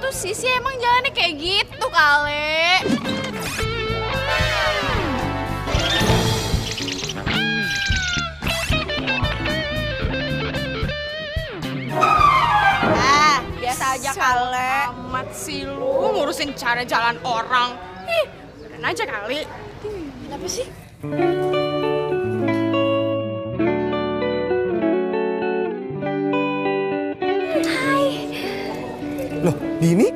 gitu sih emang jalannya kayak gitu kali. Biasa aja kali. Amat sih lu ngurusin cara jalan orang. Keren aja kali. Kenapa sih? Loh, Dini?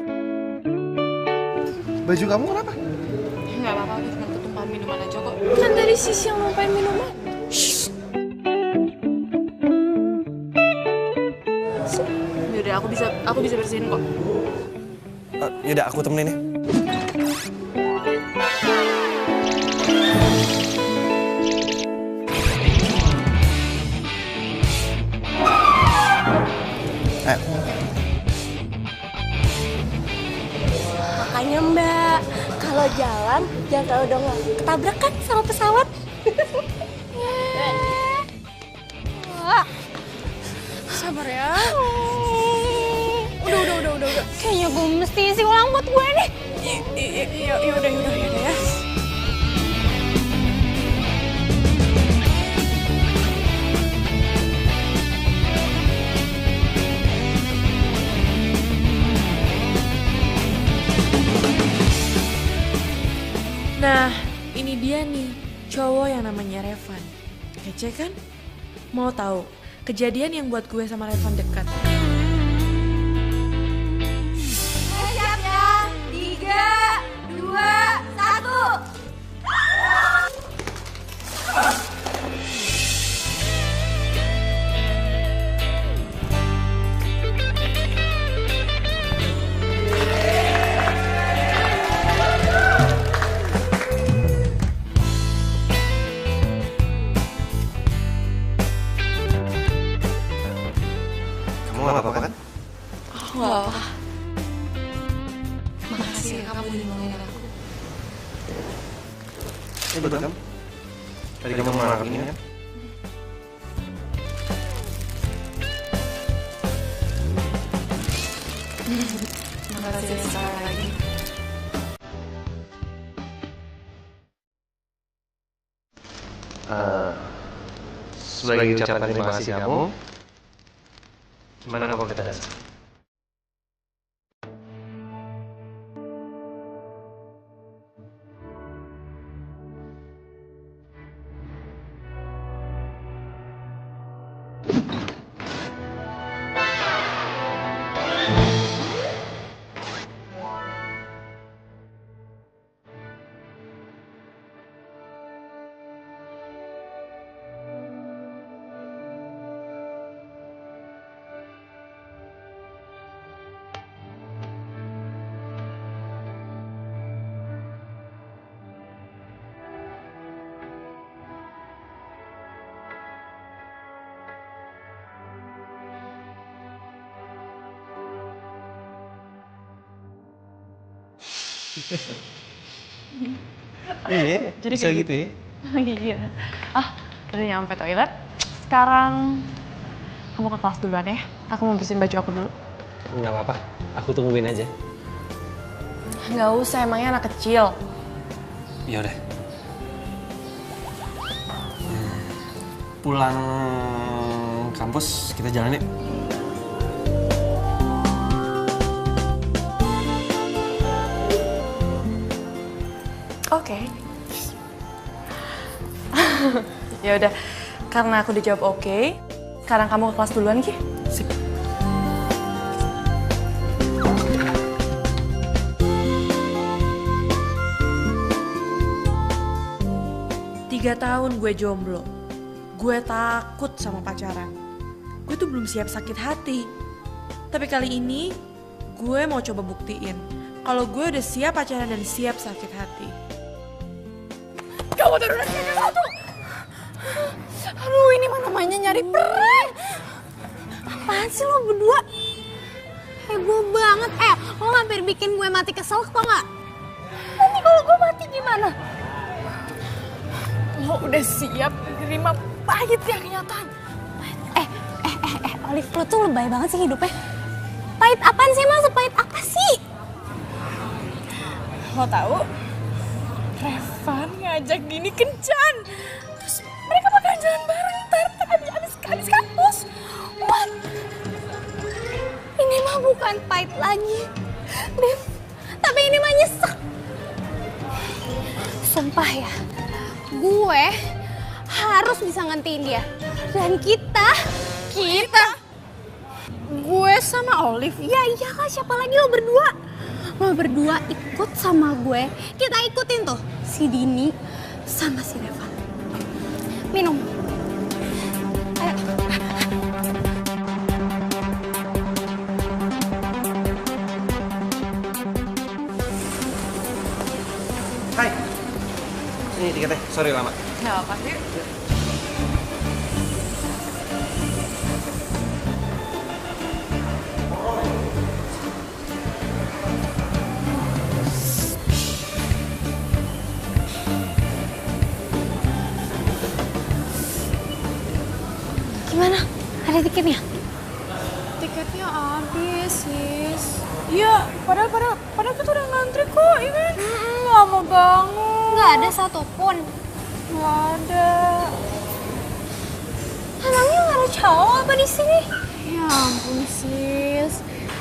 Baju kamu kenapa? Nggak apa-apa, aku cuma ketumpah minuman aja kok. Kan dari Sisi yang numpain minuman. Yaudah, aku bisa bersihin kok. Yaudah, aku temenin ya. Makanya Mbak, kalau jalan jangan terlalu dongeng. Ketabrakan sama pesawat. Sabar ya. Udah. Kayaknya gue mesti isi ulang buat gue nih. Yaudah ya. Nah, ini dia nih, cowok yang namanya Revan. Kece kan? Mau tahu kejadian yang buat gue sama Revan dekat? Siap ya, 3, 2, 1. Kamu gak apa-apa kan? Wah, makasih ya kamu udah nolongin aku. Ini buat kamu. Tadi kamu makan ini kan? Makasih ya sekali lagi. Sebagai ucapan terima kasih kamu, gimana kalau kita datang? Iya, Jadi bisa kayak gitu ya? Iya. Udah nyampe toilet. Sekarang kamu ke kelas duluan ya. Aku mau bersihin baju aku dulu. Nggak apa-apa, aku tungguin aja. Nggak usah, emangnya anak kecil. Ya udah. Pulang kampus kita jalan yuk. Oke. Ya udah, karena aku dijawab oke, sekarang kamu ke kelas duluan, Ki. Sip. Tiga tahun gue jomblo. Gue takut sama pacaran. Gue tuh belum siap sakit hati. Tapi kali ini gue mau coba buktiin kalau gue udah siap pacaran dan siap sakit hati. Kamu turun dari satu. Aduh, ini mah namanya nyari peran. Apaan sih lo berdua? Heboh banget. Lo hampir bikin gue mati kesel, tau gak? Nanti kalau gue mati gimana? Lo udah siap menerima pahitnya kenyataan. Olive, lo tuh lebay banget sih hidupnya. Pahit apaan sih, Mas? Sepahit apa sih? Lo tahu? Revan ngajak Dini kencan. Terus mereka bakalan jalan bareng ntar abis kampus. What? Ini mah bukan fight lagi, Dev. Tapi ini mah nyesek. Sumpah ya, gue harus bisa ngantiin dia. Dan kita, gue sama Olive. Ya iya kan, siapa lagi lo berdua? Lo berdua ikut sama gue. Kita ikutin tuh si Dini sama si Revan. Minum. Ayo. Hai. Ini tiketnya, sorry lama. Nggak apa sih. Gimana? Ada tiketnya? Tiketnya habis, sis. Iya, padahal kita udah ngantri kok, ya kan? Lama banget. Nggak ada satupun. Nggak ada. Emangnya nggak ada cowok apa di sini? Ya ampun, sis.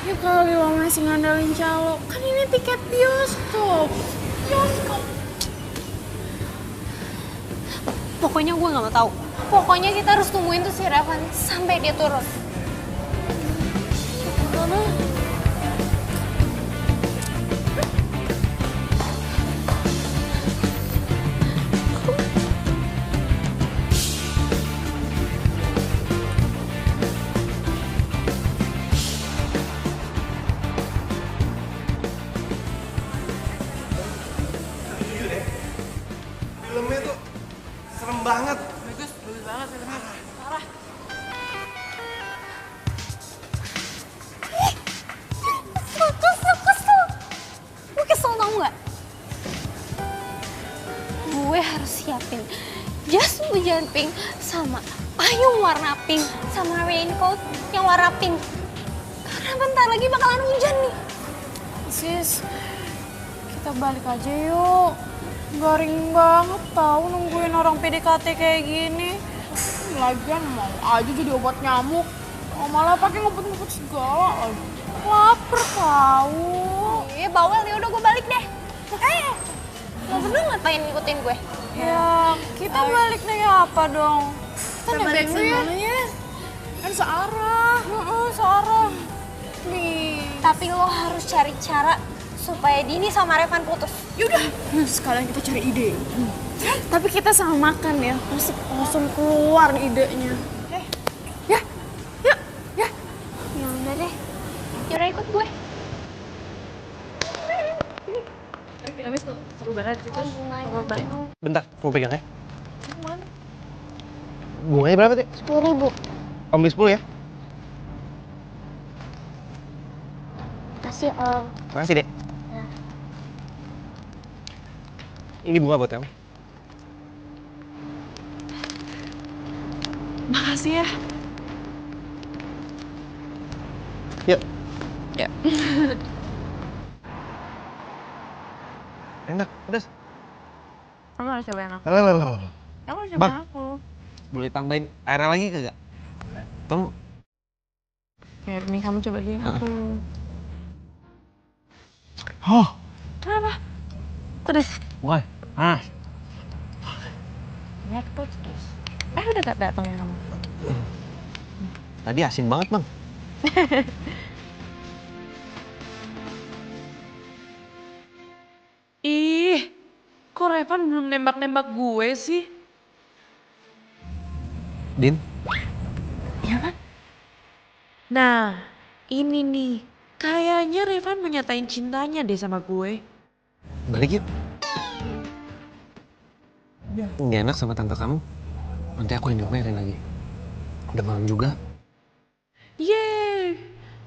Ya kali lo masih ngandalin calo. Kan ini tiket bioskop. Pokoknya gue nggak mau tahu. Pokoknya kita harus tungguin tuh si Revan sampai dia turun. Filmnya tuh serem banget. Bagus banget filmnya. Parah. Kesel. Gue kesel tau nggak? Gue harus siapin jas hujan pink sama payung warna pink sama raincoat yang warna pink. Karena bentar lagi bakalan hujan nih. Sis, kita balik aja yuk. Garing banget tahu nungguin orang PDKT kayak gini. Lagian mau aja jadi obat nyamuk. Oh, malah pakai ngebut-ngebut segala lagi. Laper tahu. Bawel ya, udah gue balik deh. Lo berdua ngapain ngikutin gue? Ya, kita balik naik apa dong? Kita balik nebeng dulu ya. Kan searah. Searah. Nih. Tapi lo harus cari cara supaya Dini sama Revan putus. Yaudah, sekalian kita cari ide. Tapi kita sama makan ya, langsung keluar idenya. Ya. Ya udah deh. Yaudah ikut gue. Tapi seru banget sih tuh. Bentar, mau pegang ya? Bunganya berapa, Dek? 10.000. Om beli 10 ya? Kasih Om. Makasih, Dek. Ya. Ini bunga buat kamu. Makasih ya. Yuk. Ya. Enak, pedas. Kamu harus cobain aku. Lalalala. Kamu harus Bang. cobain aku. Boleh tambahin airnya lagi kagak? Tolong. Ya, ini kamu cobain aku. Oh, Kenapa? Pedes. why? Ah, Ya, terus. Udah gak datang ya kamu? tadi asin banget, Bang. Ih, kok Revan belum nembak-nembak gue sih? Din, Iya kan? Nah, ini nih. Kayaknya Revan mau nyatain cintanya deh sama gue. balik yuk. Nggak enak sama tante kamu. Nanti aku yang diomelin lagi. Udah malam juga. Yeay,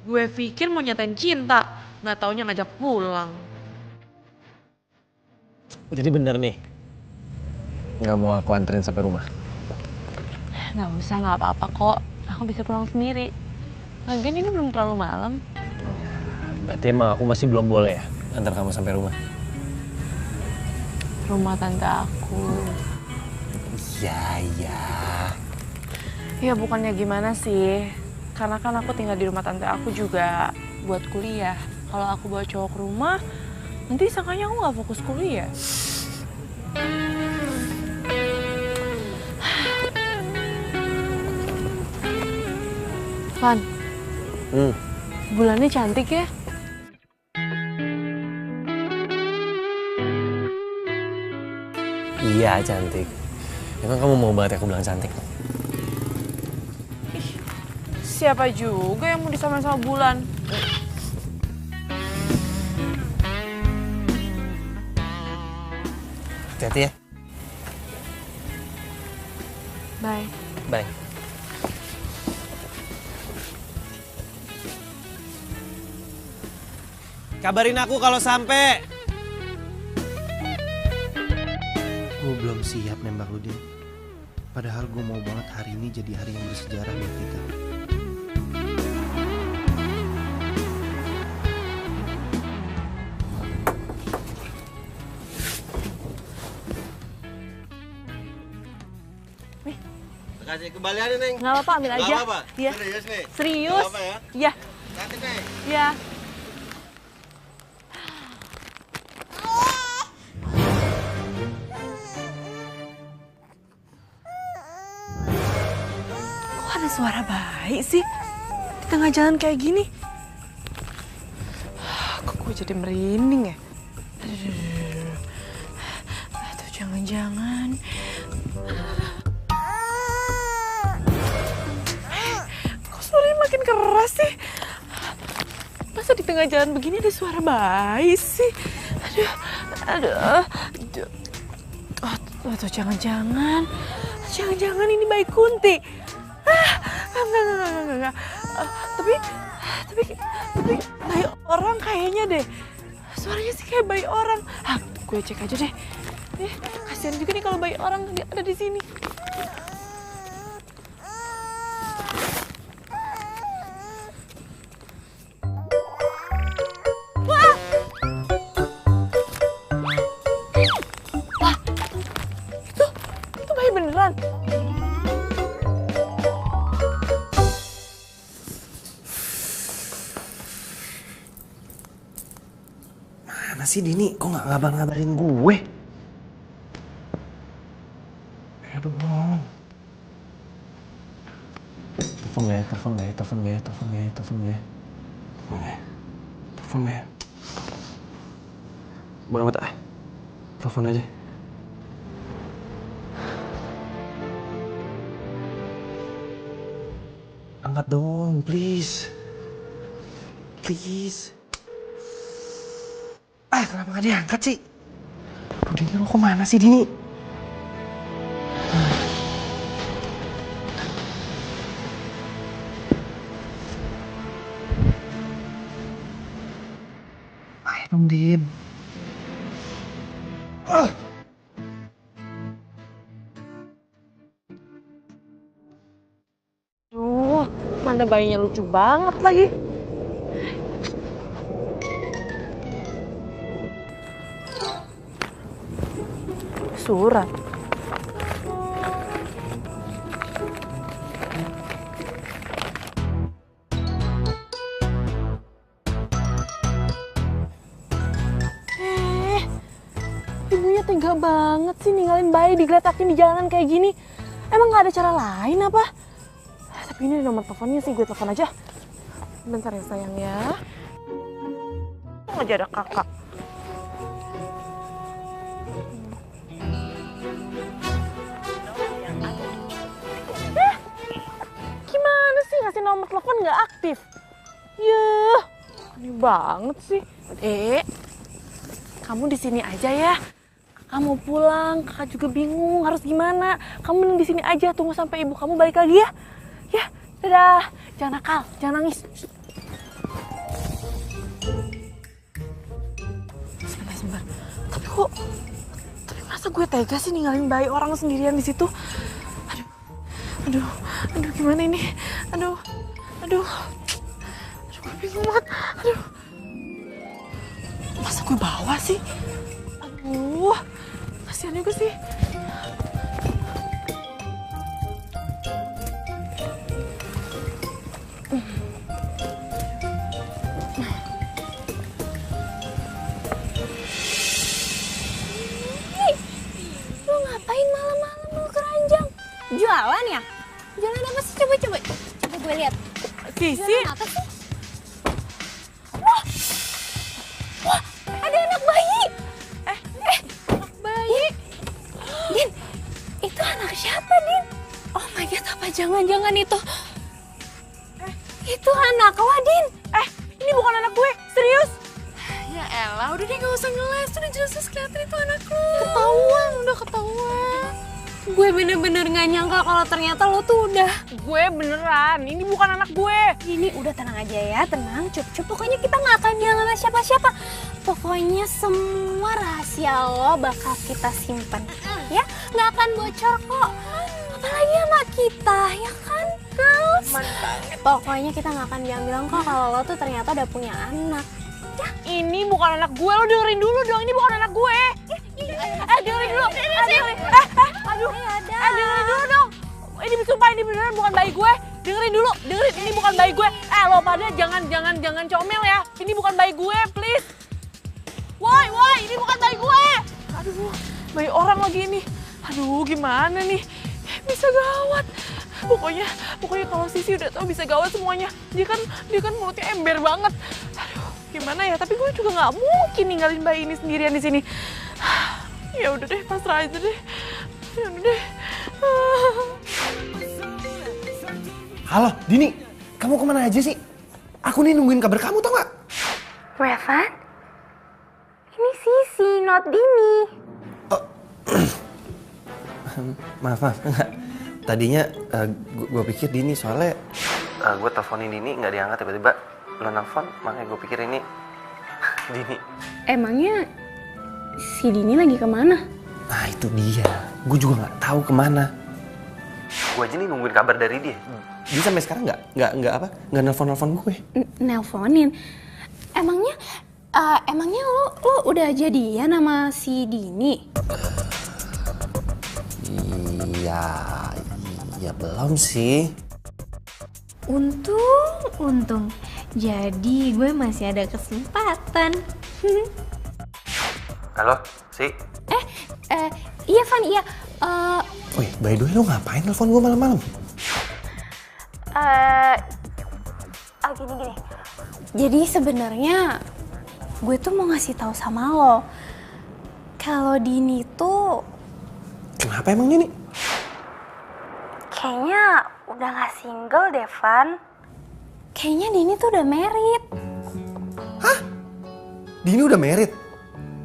gue pikir mau nyatain cinta. Nggak taunya ngajak pulang. Jadi bener nih. Nggak mau aku anterin sampai rumah. Nggak usah, nggak apa-apa kok. Aku bisa pulang sendiri. Lagian ini belum terlalu malam. Berarti emang aku masih belum boleh ya antar kamu sampai rumah? rumah tante aku. Iya. Ya bukannya gimana sih, karena kan aku tinggal di rumah tante aku juga buat kuliah. Kalau aku bawa cowok ke rumah, nanti sangkanya aku nggak fokus kuliah. Van, bulannya cantik ya? Iya cantik. Ya kan kamu mau banget aku bilang cantik. Siapa juga yang mau disamain sama bulan? Hati-hati ya. Bye. Bye. Kabarin aku kalau sampai. Gue belum siap nembak lu, Din. Padahal gue mau banget hari ini jadi hari yang bersejarah buat kita. Kasih kembaliannya, Neng. Nggak apa-apa, ambil aja. Nggak apa-apa? Iya. Serius nih? Serius? Nggak apa ya? Iya. Cantik, Neng. Iya. Kok ada suara bayi sih di tengah jalan kayak gini? Kok gue jadi merinding ya? Aduh, jangan-jangan. Kok suaranya makin keras sih? Masa di tengah jalan begini ada suara bayi sih? Aduh. Aduh, jangan-jangan ini bayi Kunti. Enggak. Tapi bayi orang kayaknya deh. Suaranya sih kayak bayi orang. Gue cek aja deh. Kasihan juga nih kalau bayi orang ada di sini. Wah, itu bayi beneran. Mana sih Dini? Kok nggak ngabarin gue? Aduh, bohong. Telepon gak ya? Bodo amat ah. Telepon aja. Angkat dong, please. Kenapa gak diangkat sih? Aduh, Dini, lo kemana sih, Dini? Ayo dong, Din. Duh, mana bayinya lucu banget lagi. Surat. Ibunya tega banget sih ninggalin bayi digeletakin di jalanan kayak gini. Emang gak ada cara lain apa? Tapi ini nomor teleponnya sih, gue telepon aja. Bentar ya sayang ya. Kok aja ada kakak. Gimana sih ngasih nomor telepon nggak aktif? Yuh, aneh banget sih. Kamu di sini aja ya. Kamu pulang, kakak juga bingung harus gimana. Kamu mending di sini aja, tunggu sampai ibu kamu balik lagi ya. Ya, dadah. Jangan nakal, jangan nangis. Sebentar. Tapi masa gue tega sih ninggalin bayi orang sendirian di situ? Aduh, gimana ini? Aduh, gue bingung banget. Masa gue bawa sih? Aduh, kasihan juga sih. Lu ngapain malam-malam lu keranjang? Jualan ya? Jualan apa sih? Coba gue lihat. Sisi, Jualan apa sih? Wah, ada anak bayi. Anak bayi. Din, itu anak siapa, Din? Oh my God, apa jangan-jangan itu? Itu anak lo, Din. ini bukan anak gue, serius. Ya elah, udah deh gak usah ngeles. Udah jelas kelihatan itu anak lu. Udah ketahuan. Gue bener-bener gak nyangka kalau ternyata lo tuh udah. Gue beneran, ini bukan anak gue. Ini udah tenang aja ya, tenang, cup. Pokoknya kita gak akan bilang sama siapa-siapa. Pokoknya semua rahasia lo bakal kita simpan, ya? Gak akan bocor kok. Apalagi sama kita, ya kan, girls? Pokoknya kita gak akan bilang-bilang kok kalau lo tuh ternyata udah punya anak. Ya? Ini bukan anak gue, lo dengerin dulu dong, ini bukan anak gue. Dengerin dulu. Dengerin dulu dong. Ini sumpah ini beneran bukan bayi gue. Dengerin, ini bukan bayi gue. Lo pada jangan comel ya. Ini bukan bayi gue, please. Woi, ini bukan bayi gue. Aduh, bayi orang lagi ini. Aduh, gimana nih? Bisa gawat. Pokoknya kalau Sisi udah tahu bisa gawat semuanya. Dia kan mulutnya ember banget. Aduh, gimana ya? Tapi gue juga nggak mungkin ninggalin bayi ini sendirian di sini. Ya udah deh, pasrah aja deh. Ya udah deh. Halo, Dini. Kamu kemana aja sih? Aku nih nungguin kabar kamu, tau gak? Revan? Ini Sisi, not Dini. Maaf. Tadinya gue pikir Dini soalnya gue teleponin Dini nggak diangkat tiba-tiba lo nelfon, makanya gue pikir ini Dini. Emangnya si Dini lagi kemana? Nah itu dia, gue juga nggak tahu kemana. Gue aja nih nungguin kabar dari dia. Dia sampai sekarang nggak nelfon gue. Nelponin? Emangnya lo udah jadian sama si Dini? Ya belum sih. Untung. Jadi gue masih ada kesempatan. Halo, Si? Iya Van, iya. Wih, by the way lo ngapain nelfon gue malam-malam? Gini. Jadi sebenarnya gue tuh mau ngasih tahu sama lo kalau Dini tuh Kenapa emang Dini? kayaknya udah gak single deh, Van. Kayaknya Dini tuh udah married. Hah? Dini udah married?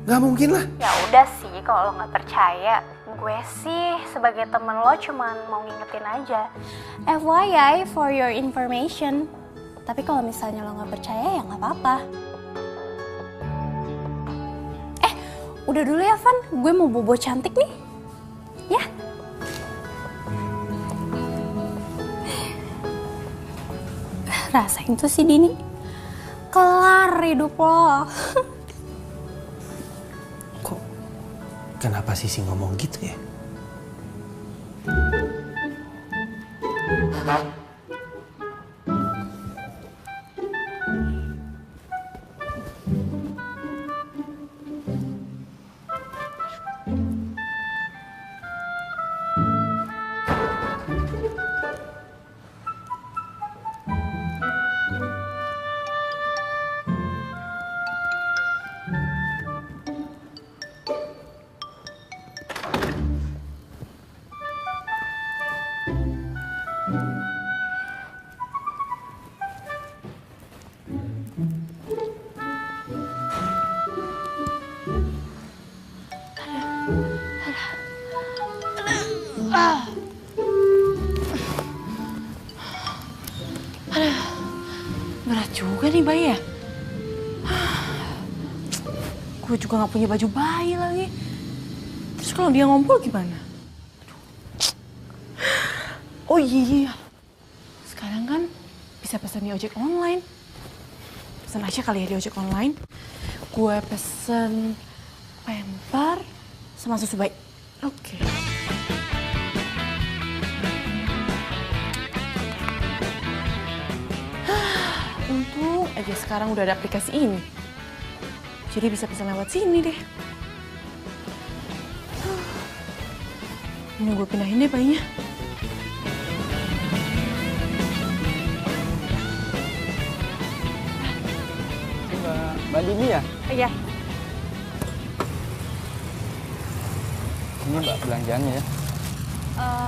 Gak mungkin lah. Ya udah sih, kalau lo nggak percaya, gue sih sebagai temen lo cuman mau ngingetin aja. FYI for your information. Tapi kalau misalnya lo nggak percaya ya nggak apa-apa. Udah dulu ya Van, gue mau bobo cantik nih. Ya. Rasain tuh si Dini. Kelar hidup lo. Kenapa Sisi ngomong gitu ya? Berat juga nih bayi ya. Gue juga gak punya baju bayi lagi. Terus kalau dia ngumpul gimana? Oh iya. Sekarang kan bisa pesan di ojek online. Pesan aja kali ya di ojek online. Gue pesen pamper sama susu bayi. Oke. Untung aja sekarang udah ada aplikasi ini. Jadi bisa pesan lewat sini deh. Ini gue pindahin deh bayinya. Mbak Dini ya? Iya. Ini Mbak belanjaannya ya.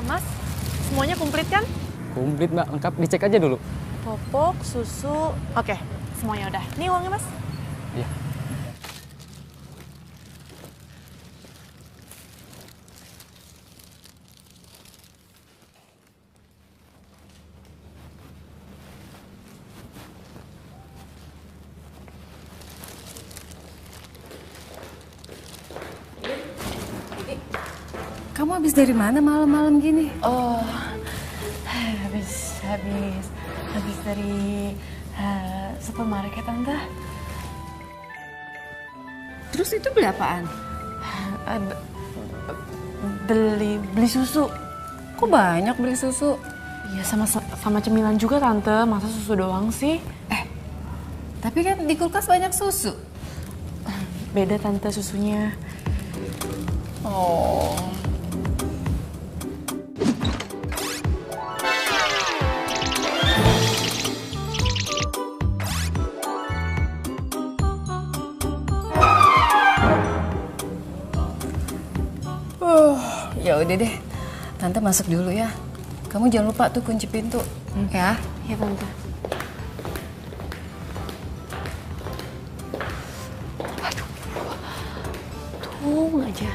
Mas, semuanya komplit kan? Komplit Mbak, lengkap. Dicek aja dulu. Popok, susu. Oke, semuanya udah. Nih uangnya, Mas. Iya. Kamu habis dari mana malam-malam gini? Oh, habis dari supermarket, Tante. Terus itu beli apaan? Beli susu. Kok banyak beli susu? Iya, sama cemilan juga, Tante. Masa susu doang sih? Tapi kan di kulkas banyak susu. Beda, Tante, susunya. Oh. Ya udah deh, Tante masuk dulu ya. Kamu jangan lupa tuh kunci pintu, ya. Iya, Tante. Aduh, tunggu aja.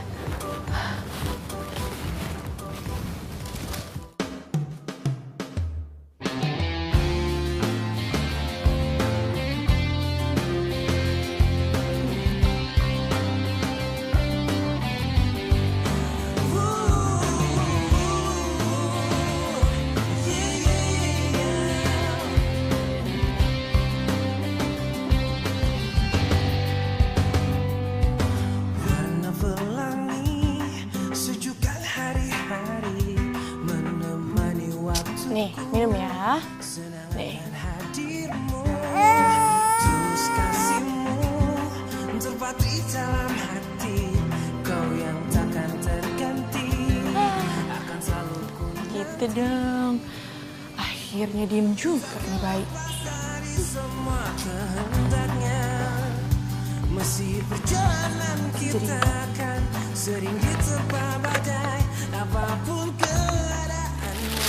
Nih, minum ya. Nih. Gitu dong. Akhirnya diem juga nih baik. Masih berjalan kita akan sering diterpa badai apapun keadaanmu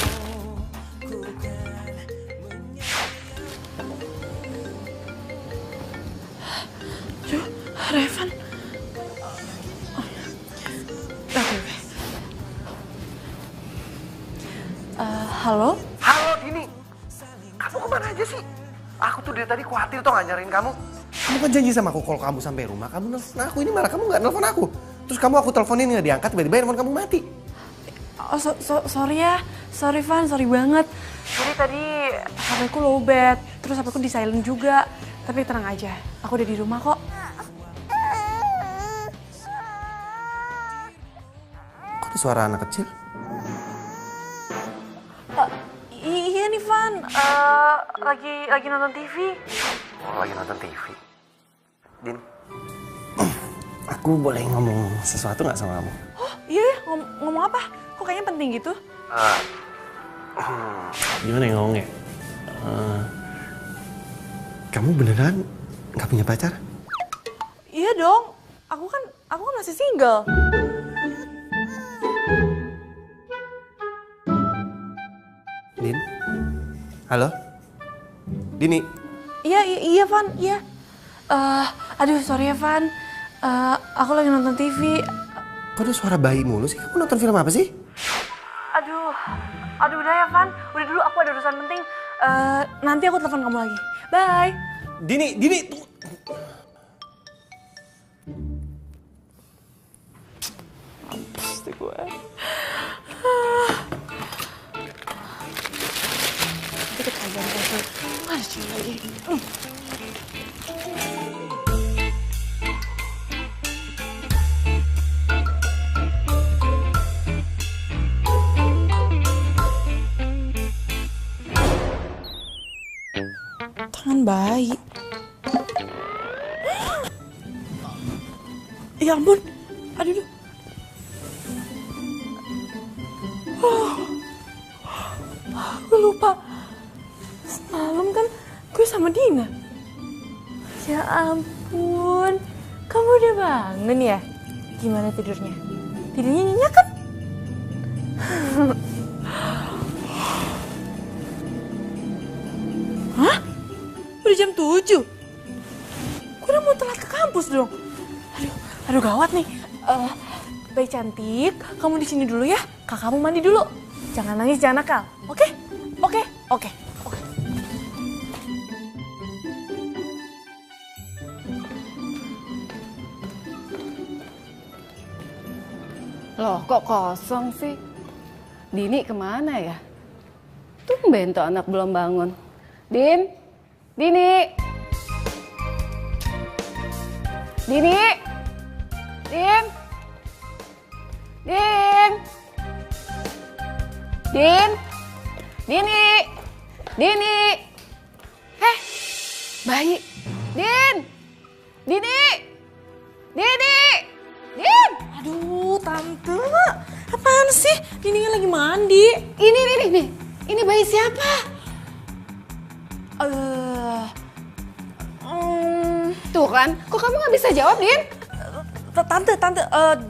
ku kan Aduh, Revan. Oke. Halo? Halo Dini, kamu kemana aja sih? Aku tuh dari tadi khawatir tuh nggak nyariin kamu. Kamu kan janji sama aku kalau kamu sampai rumah, kamu nelfon aku. Ini malah kamu nggak nelfon aku. Terus aku teleponin nggak diangkat, tiba-tiba handphone kamu mati. Oh, sorry ya. Sorry, Van. Sorry banget. Jadi tadi HP-ku lowbat, terus HP-ku di silent juga. Tapi tenang aja, aku udah di rumah kok. Kok ada suara anak kecil? Iya nih, Van. Lagi nonton TV. Oh, lagi nonton TV. Din, aku boleh ngomong sesuatu nggak sama kamu? Oh, iya ya. Ngomong apa? Kok kayaknya penting gitu? Gimana ya ngomongnya? Kamu beneran nggak punya pacar? Iya dong. Aku kan masih single. Din? Halo? Dini? Iya, Van. Iya. Aduh, sorry ya, Van. Aku lagi nonton TV. Kok ada suara bayi mulu sih? Kamu nonton film apa sih? Aduh udah ya, Van. Udah dulu, aku ada urusan penting. Nanti aku telepon kamu lagi. Bye. Dini, tunggu. Pasti gue. Itu ketagihan kasih. Mana sih lagi? bayi. Ya ampun, aduh. Gue lupa. Semalam kan gue sama Dina. Ya ampun, kamu udah bangun ya? Gimana tidurnya? Tidurnya nyenyak kan? Hah? Udah jam 7? Gue udah mau telat ke kampus dong. Aduh gawat nih. Baik cantik, kamu di sini dulu ya. Kakakmu mandi dulu. Jangan nangis, jangan nakal. Oke? Oke. Loh, kok kosong sih? Dini kemana ya? Tumben tuh anak belum bangun. Dini! Din! Dini! Bayi! Din! Aduh, Tante. Apaan sih? Dini kan lagi mandi. Ini bayi siapa? Tuh kan, kok kamu nggak bisa jawab, Din? Tante,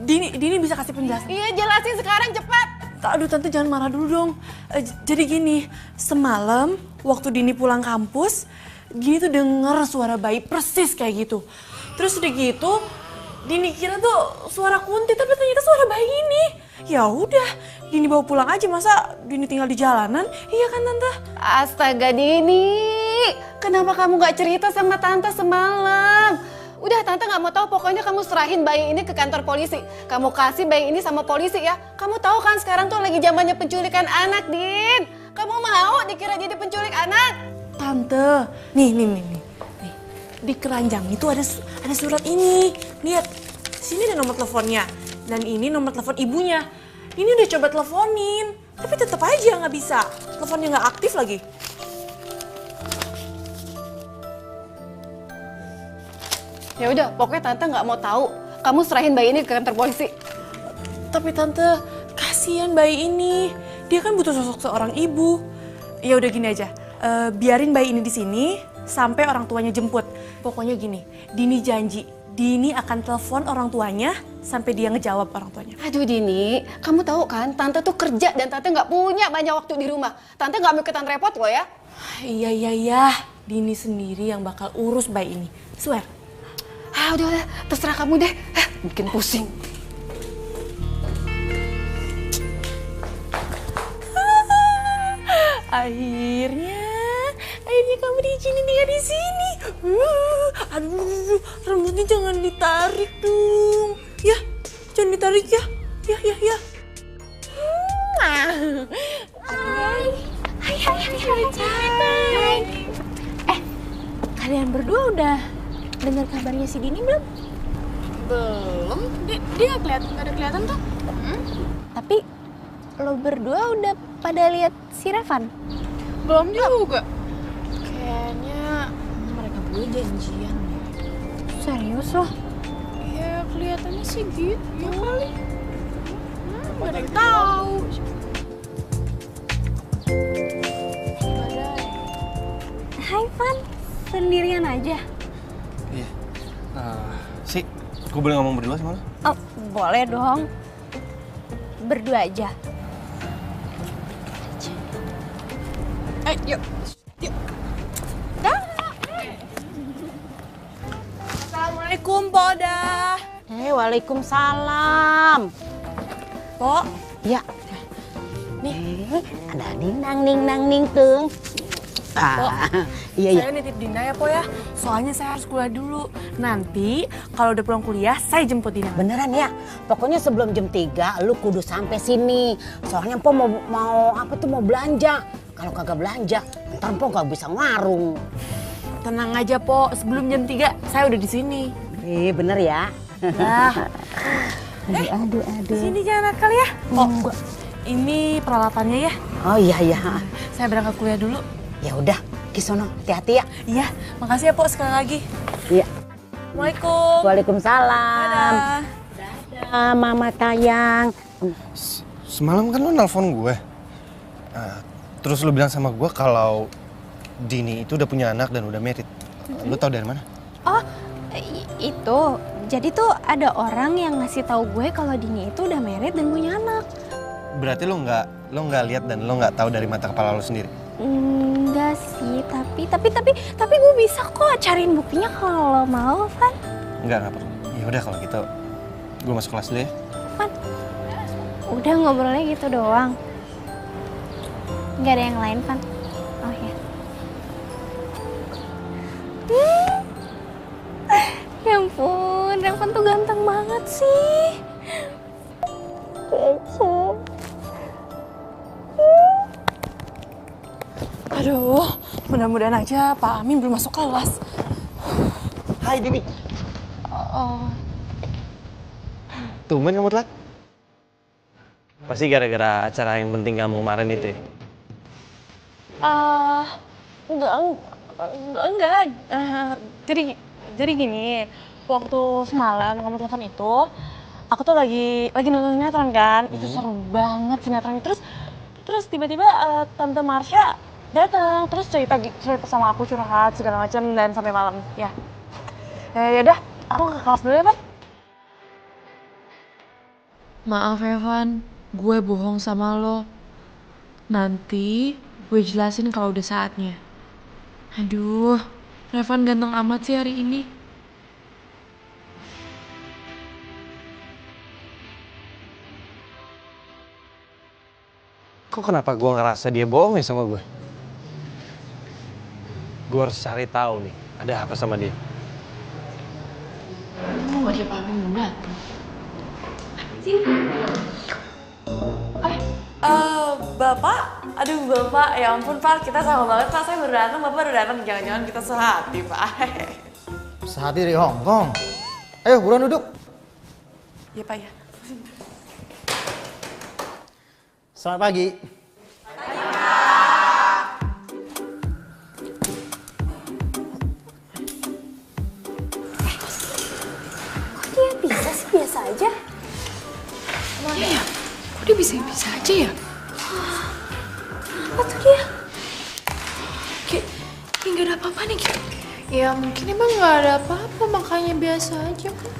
Dini bisa kasih penjelasan. Iya, jelasin sekarang cepat. Aduh, Tante jangan marah dulu dong. Jadi gini, semalam waktu Dini pulang kampus, Dini tuh denger suara bayi persis kayak gitu. Terus udah gitu, Dini kira tuh suara Kunti, tapi ternyata suara bayi ini. Ya udah, Dini bawa pulang aja, masa Dini tinggal di jalanan? Iya kan Tante? Astaga Dini, kenapa kamu gak cerita sama Tante semalam? Udah Tante gak mau tahu, pokoknya kamu serahin bayi ini ke kantor polisi. Kamu kasih bayi ini sama polisi ya. Kamu tahu kan sekarang tuh lagi zamannya penculikan anak, Din. Kamu mau dikira jadi penculik anak? Tante, nih. Di keranjang itu ada surat ini. Lihat, sini ada nomor teleponnya. Dan ini nomor telepon ibunya. Ini udah coba teleponin, tapi tetap aja nggak bisa. Teleponnya nggak aktif lagi. Ya udah, pokoknya Tante nggak mau tahu. Kamu serahin bayi ini ke kantor polisi. Tapi Tante, kasihan bayi ini. Dia kan butuh sosok seorang ibu. Ya udah gini aja, biarin bayi ini di sini sampai orang tuanya jemput. Pokoknya gini, Dini janji, Dini akan telepon orang tuanya sampai dia ngejawab orang tuanya. Aduh Dini, kamu tahu kan Tante tuh kerja dan Tante nggak punya banyak waktu di rumah. Tante nggak mau ikutan repot loh ya. Iya, Dini sendiri yang bakal urus bayi ini, swear. Udah, terserah kamu deh, bikin pusing. Akhirnya kamu diizinin tinggal di sini. Aduh, rambutnya jangan ditarik dong. Ya, jangan ditarik ya. Ya. Hai. Kalian berdua udah dengar kabarnya si Dini belum? Belum. Dia nggak ada kelihatan tuh. Tapi lo berdua udah pada lihat si Revan? Belum juga. Kayaknya mereka berdua janjian deh. Serius loh? Ya kelihatannya sih gitu ya kali. Gak ada yang tahu. Hai Van, sendirian aja? Iya. Sih, gue boleh ngomong berdua sama lo? Oh, boleh dong. Berdua aja. Yuk. Assalamualaikum, Poda. Waalaikumsalam. Pok. Ya. Nih, ada ning tung. Iya. Saya nitip Dina ya, Po ya. Soalnya saya harus kuliah dulu. Nanti kalau udah pulang kuliah, saya jemput Dina. Beneran ya? Pokoknya sebelum jam 3 lu kudu sampai sini. Soalnya Po mau belanja. Kalau kagak belanja, ntar Po gak bisa warung. Tenang aja, Po. Sebelum jam 3 saya udah di sini. Bener ya? Nah. Aduh. Sini jangan nakal ya. Oh, ini peralatannya ya. Oh iya. Saya berangkat kuliah dulu. Ya udah, pergi sono, hati-hati ya. Iya, makasih ya Po sekali lagi. Iya. Assalamualaikum. Waalaikumsalam. Dadah. Dadah, Mama sayang. Semalam kan lo nelpon gue. Terus lo bilang sama gue kalau Dini itu udah punya anak dan udah married. Lo tau dari mana? Oh, itu. Jadi tuh ada orang yang ngasih tahu gue kalau Dini itu udah married dan punya anak. Berarti lo nggak lihat dan lo nggak tahu dari mata kepala lo sendiri. Enggak sih, tapi gue bisa kok cariin buktinya kalau lo mau, Van. Nggak perlu. Ya udah kalau gitu, gue masuk kelas dulu ya. Van, udah ngobrolnya gitu doang. Nggak ada yang lain, Van. Oh ya. Ya ampun, Revan tuh ganteng banget sih. Kece. Aduh, mudah-mudahan aja Pak Amin belum masuk kelas. Hai Dini. Oh, Tumben kamu telat? Pasti gara-gara acara yang penting kamu kemarin itu ya? enggak. Jadi gini, waktu semalam kamu telepon itu, aku tuh lagi nonton sinetron kan, itu seru banget sinetronnya. Terus tiba-tiba Tante Marsha datang, terus cerita sama aku, curhat segala macam dan sampai malam. Ya udah, aku ke kelas dulu ya, Pak. Maaf Evan, gue bohong sama lo. Nanti gue jelasin kalau udah saatnya. Aduh, Revan ganteng amat sih hari ini. Kok kenapa gue ngerasa dia bohong ya sama gue? Gue harus cari tahu nih, ada apa sama dia. Wajah Pak Amin belum datang. Bapak? Aduh Bapak, ya ampun Pak, kita sama banget Pak, saya baru datang, Bapak baru datang, jangan-jangan kita sehati Pak. Sehati dari Hong Kong. Ayo buruan duduk. Iya Pak ya. Selamat pagi. Kok dia bisa sih, biasa aja? Iya ya, kok dia bisa aja ya? Apa tuh dia? Kayak nggak ada apa-apa nih, kayak. Ya mungkin emang nggak ada apa-apa, makanya biasa aja kan.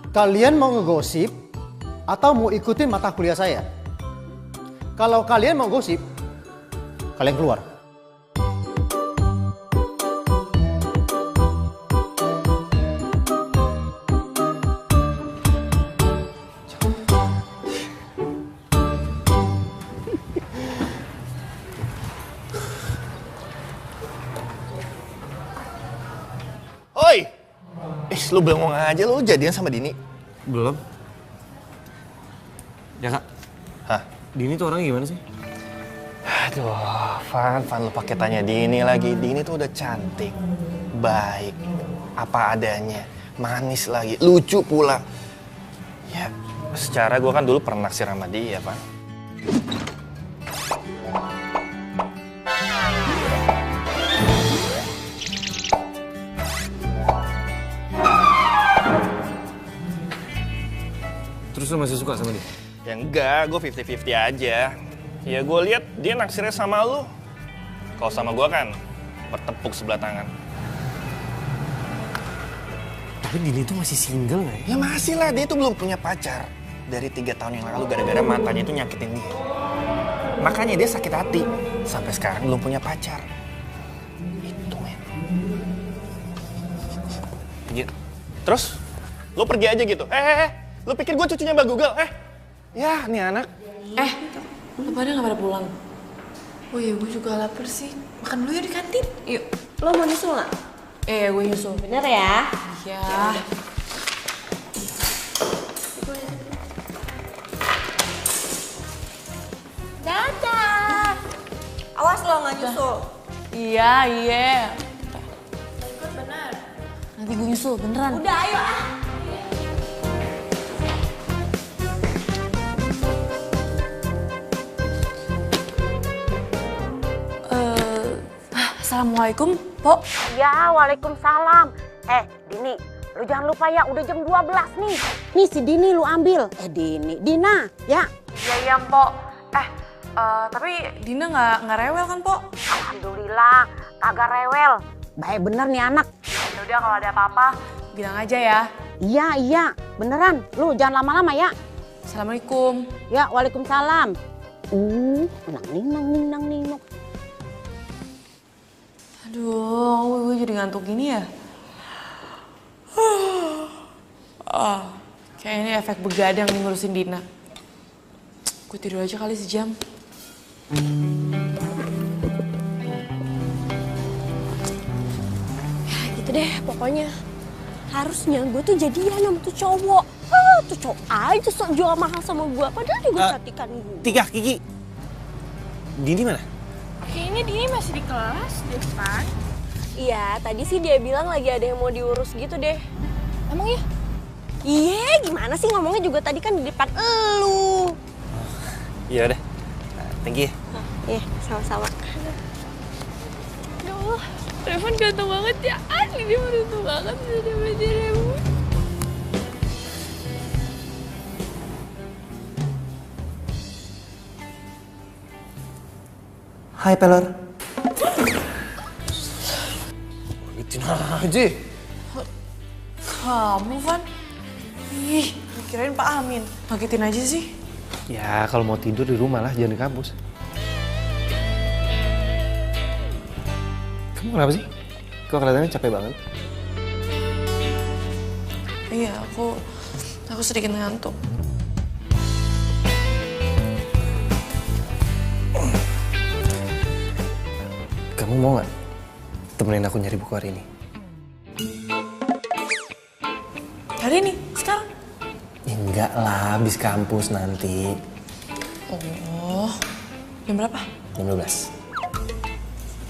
Kalian mau ngegosip atau mau ikutin mata kuliah saya? Kalau kalian mau gosip, kalian keluar. Oi! Lu bengong aja lu jadian sama Dini. Belum. Ya kak. Hah? Dini tuh orangnya gimana sih? Aduh, Van lu pakai tanya Dini lagi. Dini tuh udah cantik, baik, apa adanya, manis lagi, lucu pula. Ya, secara gue kan dulu pernah naksir sama dia, Van. Terus lo masih suka sama dia? Ya enggak, gue 50-50 aja. Ya gue lihat dia naksirnya sama lu. Kalau sama gue kan bertepuk sebelah tangan. Tapi Dini tuh masih single gak ya? Ya masih lah, dia tuh belum punya pacar. Dari 3 tahun yang lalu gara-gara mantannya itu nyakitin dia. Makanya dia sakit hati. Sampai sekarang belum punya pacar. Itu men. Gitu. Terus, lo pergi aja gitu. Lo pikir gue cucunya Mbak Google? Ya, nih anak. Lo pada gak pada pulang? Oh iya, gue juga lapar sih. Makan dulu yuk di kantin. Yuk. Lo mau nyusul nggak? Gue nyusul. Bener ya? Iya. Dadah. Awas lo nggak nyusul. Iya. Ikut benar. Nanti gue nyusul, beneran. Udah ayo ah. Assalamualaikum, Po. Ya, waalaikumsalam. Dini, lu jangan lupa ya, udah jam 12 nih. Nih si Dini lu ambil. Dina, ya. Iya, Po. Tapi Dina nggak rewel kan, Po? Alhamdulillah, kagak rewel. Baik bener nih anak. Ya udah kalau ada apa-apa, bilang aja ya. Iya, beneran. Lu jangan lama-lama ya. Assalamualaikum. Ya, waalaikumsalam. Nang. Aduh, gue jadi ngantuk gini ya. Kayaknya efek begadang nih ngurusin Dina. Gue tidur aja kali sejam. Ya gitu deh pokoknya. Harusnya gue tuh jadian sama tuh cowok. Tuh cowok aja sok jual mahal sama gue. Padahal dia gue cantikan gue. Tika, Kiki. Dini mana? Kayaknya Dini masih di kelas deh, Pan. Iya, tadi sih dia bilang lagi ada yang mau diurus gitu deh. Emang ya? Iya, gimana sih ngomongnya juga tadi kan di depan elu. Iya udah. Thank you. Iya, sama-sama. Ya Allah, Revan ganteng banget ya. Asli dia beruntung banget bisa dapet Revan. Hai Pelor. Gituin aja. Kamu, Van? Ih, kirain Pak Amin. Ngagetin aja sih. Ya kalau mau tidur di rumah lah, jangan di kampus. Kamu kenapa sih? Kok kelihatannya capek banget? Iya, aku sedikit ngantuk. Kamu mau nggak temenin aku nyari buku hari ini? Hari ini? Sekarang? Enggak lah, habis kampus nanti. Oh, jam berapa? Jam 12.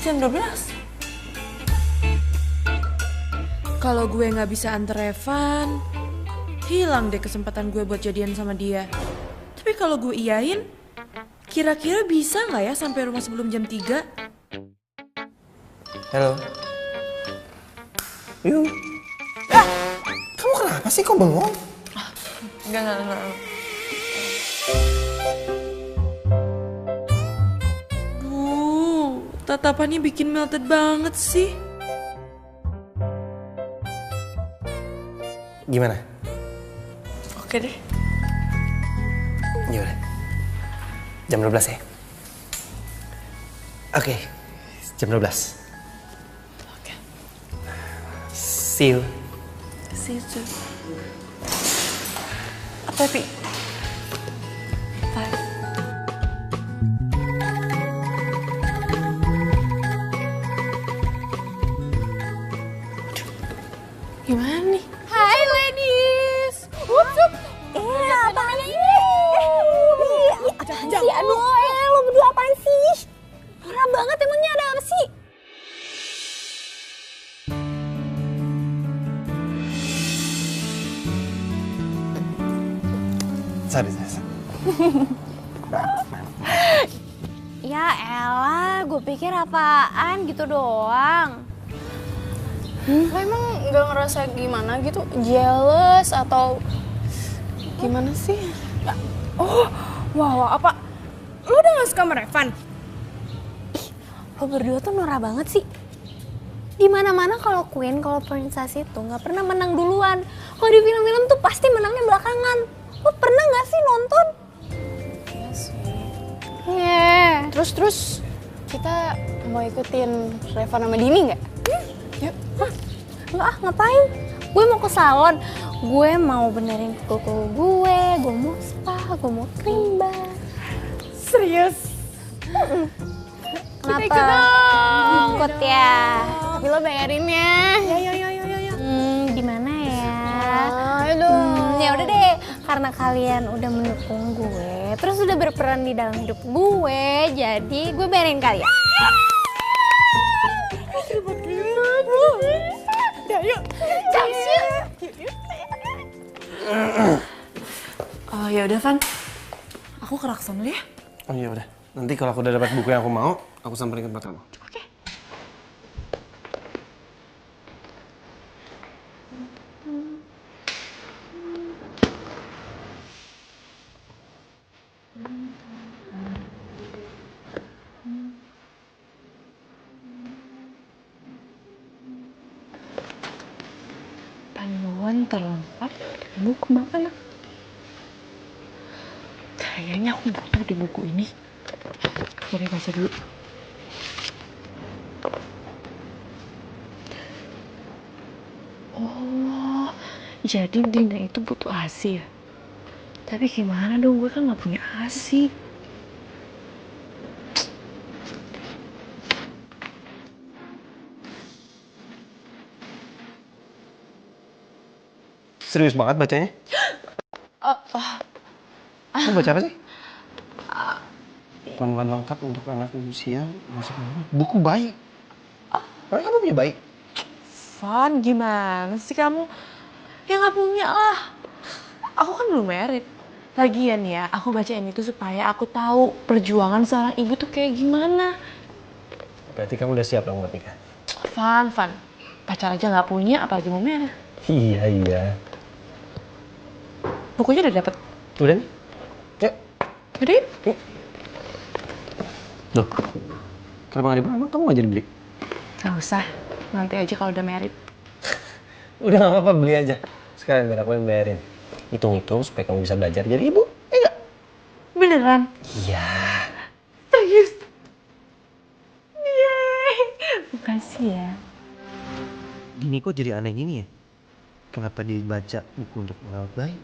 Jam 12? Kalau gue nggak bisa anter Revan, hilang deh kesempatan gue buat jadian sama dia. Tapi kalau gue iyain, kira-kira bisa nggak ya sampai rumah sebelum jam 3? Halo. Yuk. Kamu kenapa sih kok bengong? Enggak. Duh, tatapannya bikin melted banget sih. Gimana? Oke deh. Yaudah. Jam 12 ya? Oke. Jam 12. Oke. See you. See you too. Tapi bye. Gimana nih? Hai ladies. What's up? Apaan sih? Apaan sih? Aduh, lo berdua apaan sih? Parah banget emangnya ada apa sih? Sorry. Ya elah, gue pikir apaan gitu doang. Lo emang nggak ngerasa gimana gitu? Jealous atau gimana sih? Oh, wow, apa? Lo udah gak suka sama Revan? Lo berdua tuh norak banget sih. Dimana-mana kalau Queen, kalau princess itu nggak pernah menang duluan. Kalau di film-film tuh pasti menangnya belakangan. Lo pernah nggak sih nonton? Iya sih. Iya. Terus kita mau ikutin Revan sama Dini nggak? Yuk. Nggak ngapain? Gue mau ke salon. Gue mau benerin kuku gue mau spa, gue mau krim bar. Serius? Kenapa? Ikut ya. Tapi lo bayarinnya. Ya. Gimana ya? Aduh. Ya udah deh, karena kalian udah mendukung gue, terus udah berperan di dalam hidup gue, jadi gue bayarin kalian. Ya, yuk. Oh ya udah Van, aku ke Rakson dulu ya. Oh iya udah. Nanti kalau aku udah dapat buku yang aku mau, aku samperin ke tempat kamu. Oke. terlengkap buku makanan. Kayaknya aku butuh di buku ini. Boleh baca dulu. Oh, jadi Dina itu butuh ASI ya? Tapi gimana dong, gue kan gak punya ASI. Serius banget bacanya? Kamu baca apa sih? Bahan-bahan lengkap untuk anak usia masuk buku bayi. Kamu punya bayi? Van, gimana sih kamu? Ya gak punya lah. Aku kan belum married. Lagian ya, aku bacain itu supaya aku tahu perjuangan seorang ibu tuh kayak gimana. Berarti kamu udah siap dong buat nikah? Van, pacar aja gak punya, apalagi mau married. Iya. Bukunya udah dapet? Udah nih. Yuk. Udah yuk. Loh, kenapa gak dibawa? Emang kamu gak jadi beli? Gak usah, nanti aja kalau udah married. Udah gak apa-apa, beli aja. Sekarang biar aku yang bayarin. Hitung-hitung supaya kamu bisa belajar jadi ibu. Iya gak? Beneran? Iya. Serius? Yeay, makasih ya. Dini kok jadi aneh gini ya? Kenapa dia baca buku untuk merawat bayi?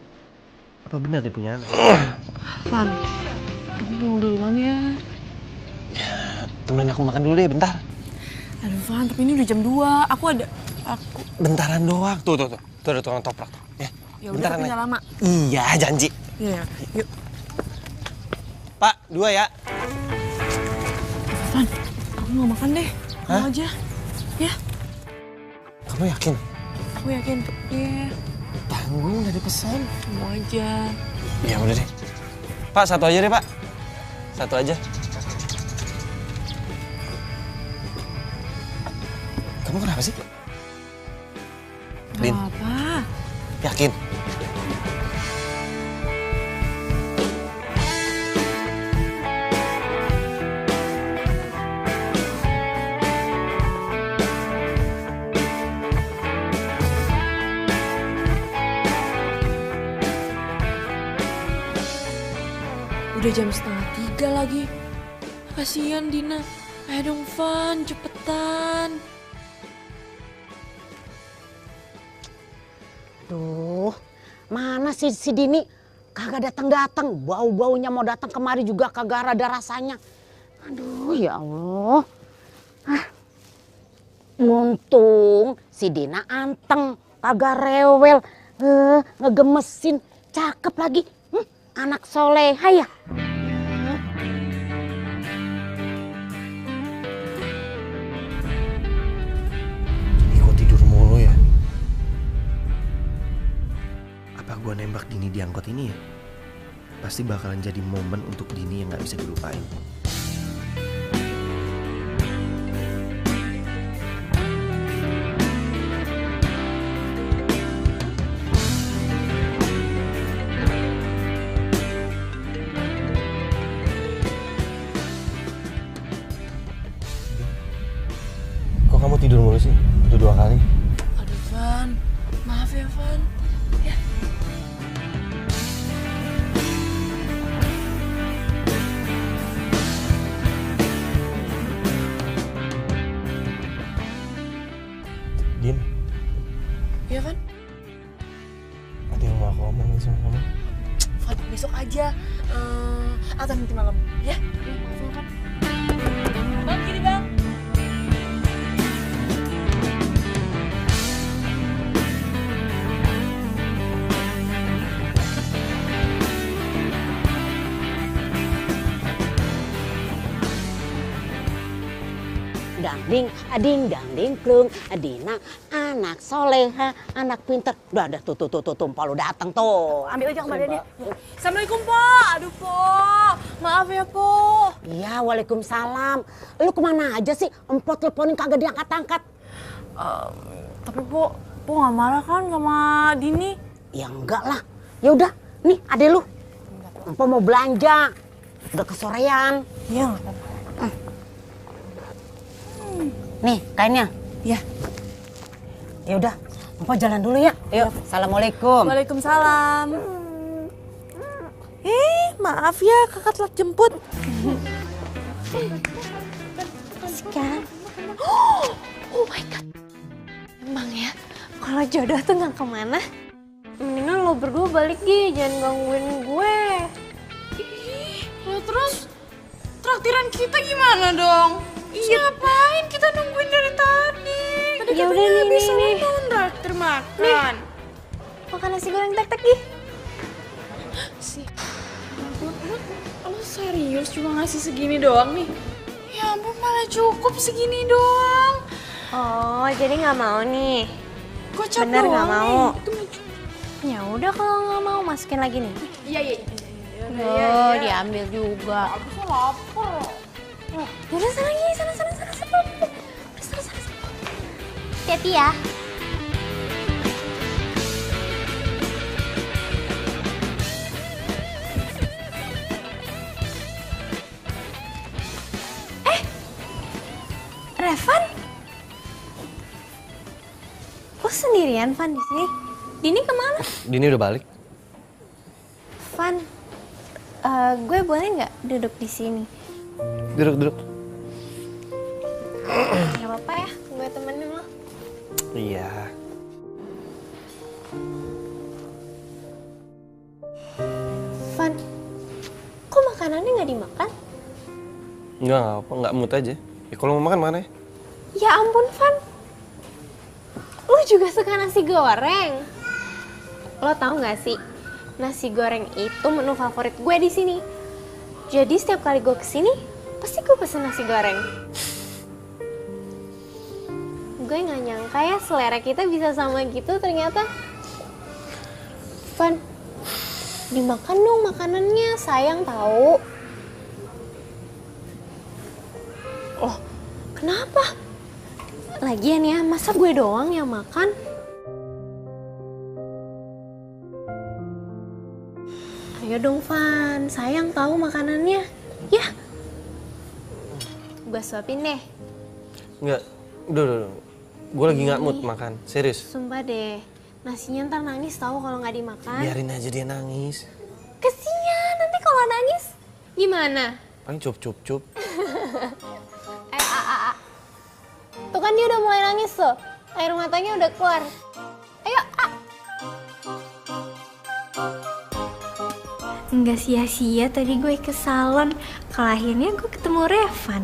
Apa benar dia punya anak? Van, kamu tunggu duluan ya. Temenin aku makan dulu deh, bentar. Aduh Van, tapi ini udah jam 2. Aku Bentaran doang. Tuh ada tukang toprak tuh. Ya udah, tapi nggak lama. Iya, janji. Iya, yuk. Pak, 2 ya. Van, kamu mau makan deh. Mau aja. Ya. Kamu yakin? Aku yakin. Iya. Tanggung, udah dipesan. Mau aja. Ya udah deh. Pak, 1 aja deh, Pak. 1 aja. Kamu kenapa sih? Lin, Apa? yakin? Udah jam 2:30 lagi. Kasian Dina. Ayo dong Van, cepetan. Duh, mana sih si Dini? Kagak datang-datang. Bau-baunya mau datang kemari juga kagak ada rasanya. Aduh, ya Allah. Untung si Dina anteng, kagak rewel, ngegemesin, cakep lagi. Anak soleha ya. Ini kok tidur mulu ya? Apa gua nembak Dini di angkot ini ya? Pasti bakalan jadi momen untuk Dini yang gak bisa dilupain. Kok kamu tidur mulu sih? Udah 2 kali. Aduh Van, maaf ya Van. Ya. Din, Ya Van? ada yang mau aku omongin sama kamu. Van, besok aja. Atau nanti malam. Ya? Maaf ya Van. Bang, kiri bang. Dangding, ading, dangding, klung, Dina, anak soleha, anak pinter. Udah, tuh, Pol lu datang tuh. Ambil aja kembaliannya. Assalamualaikum Po. Aduh Po. Maaf ya Po. Iya, waalaikumsalam. Lu kemana aja sih? Empot teleponin kagak diangkat-angkat. Tapi Po nggak marah kan sama Dini? Ya enggak lah. Ya udah, nih adek lu. Empok mau belanja. Udah kesorean. Iya nggak apa-apa. Nih kainnya. Iya. Ya udah, Opa jalan dulu ya. Yuk, assalamualaikum. Waalaikumsalam. Maaf ya kakak telat jemput. Sekarang. Oh my god. Emang ya, kalau jodoh tuh gak kemana. Mendingan lo berdua balik Gi, jangan gangguin gue. Lah terus traktiran kita gimana dong? Iya, ngapain kita nungguin dari tadi? Tadi Ya katanya udah nih, bisa nih. traktir makan. Makan nasi goreng tek-tek Gi. Lo serius cuma ngasih segini doang nih? Ya ampun, mana cukup segini doang. Oh, jadi nggak mau nih? Kocak Bener nggak doang mau? nih. Itu nggak cukup. Ya udah kalau nggak mau masukin lagi nih. Iya. Oh, diambil juga. Aku lapar. Yaudah sana lagi, sana. Hati-hati ya. Revan? Lo sendirian, Van, di sini? Dini kemana? Dini udah balik. Van, gue boleh nggak duduk di sini? Duduk. Gak apa-apa ya, gue temenin lo. Iya. Van, kok makanannya nggak dimakan? Enggak apa, nggak mood aja. Ya kalau mau makan mana ya? Ya ampun, Van. Lo juga suka nasi goreng. Lo tau nggak sih, nasi goreng itu menu favorit gue di sini. Jadi setiap kali gue kesini, pasti gue pesen nasi goreng. Gue nggak nyangka ya selera kita bisa sama gitu ternyata. Van, dimakan dong makanannya, sayang tahu. Oh, kenapa? Lagian ya, masa gue doang yang makan? Ayo dong, Van. Sayang tahu makanannya. Ya. Gue suapin deh. Enggak. Udah. Gue lagi nggak mood makan. Serius. Sumpah deh. Nasinya ntar nangis tahu kalau nggak dimakan. Biarin aja dia nangis. Kesian, nanti kalau nangis gimana? Paling cup. Tuh kan dia udah mulai nangis tuh. Air matanya udah keluar. Ayo, Nggak sia-sia tadi gue ke salon. Kalau akhirnya gue ketemu Revan.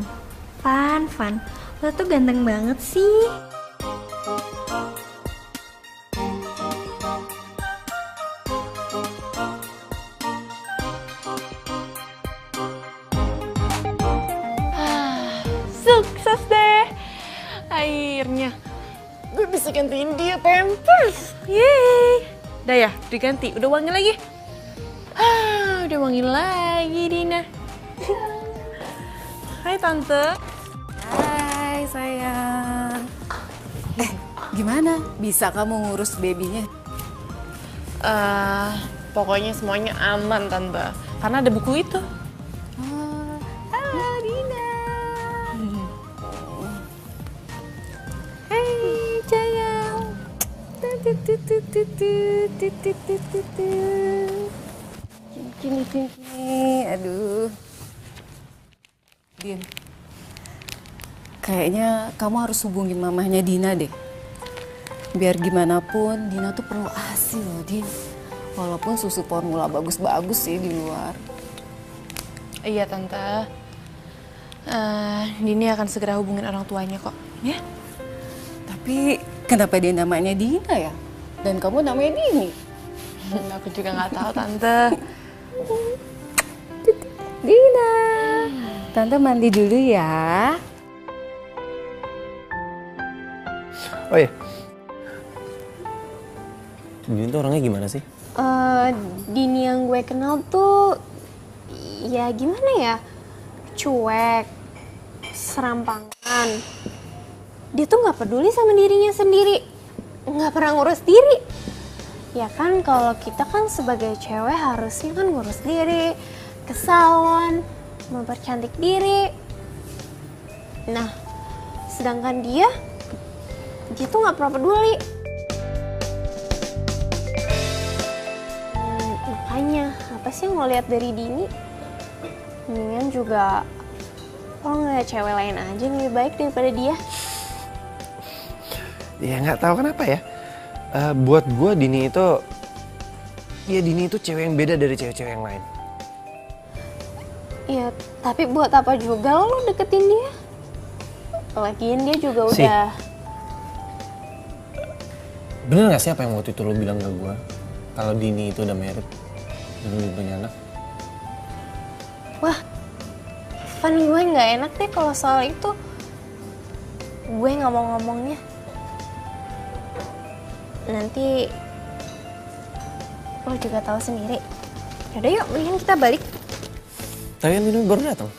Van, lo tuh ganteng banget sih. Sukses deh. Akhirnya gue bisa gantiin dia pampers. Yeay. Udah ya, diganti. Udah wangi lagi. Udah wangi lagi, Dina. Hai, Tante. Hai sayang. Gimana? Bisa kamu ngurus babynya? Pokoknya semuanya aman, Tante. Karena ada buku itu. Halo Dina. Hai, sayang. Gini. Aduh. Din. Kayaknya kamu harus hubungin mamahnya Dina deh. Biar gimana pun Dina tuh perlu ASI loh, Din. Walaupun susu formula bagus-bagus sih di luar. Iya, Tante. Dini akan segera hubungin orang tuanya kok, ya? Tapi kenapa dia namanya Dina ya? Dan kamu namanya Dini? Aku juga nggak tahu, Tante. Dina, Tante mandi dulu ya. Oh iya. Dini tuh orangnya gimana sih? Dini yang gue kenal tuh, ya gimana ya? Cuek, serampangan. Dia tuh nggak peduli sama dirinya sendiri, nggak pernah ngurus diri. Ya kan kalau kita kan sebagai cewek harusnya kan ngurus diri, ke salon, mempercantik diri. Nah, sedangkan dia tuh nggak pernah peduli. apa sih ngeliat dari Dini? Mendingan juga lo ngeliat cewek lain aja yang lebih baik daripada dia. Ya nggak tahu kenapa ya. Buat gue Dini itu cewek yang beda dari cewek-cewek yang lain. Iya, tapi buat apa juga lo deketin dia? Lagian dia juga udah... Bener gak sih apa yang waktu itu lo bilang ke gue? Kalau Dini itu udah married dan udah punya anak? Wah, Van, gue nggak enak deh kalau soal itu. Gue nggak mau ngomongnya. Nanti lo juga tahu sendiri. Yaudah yuk, mendingan kita balik. Tapi kan Dini baru datang.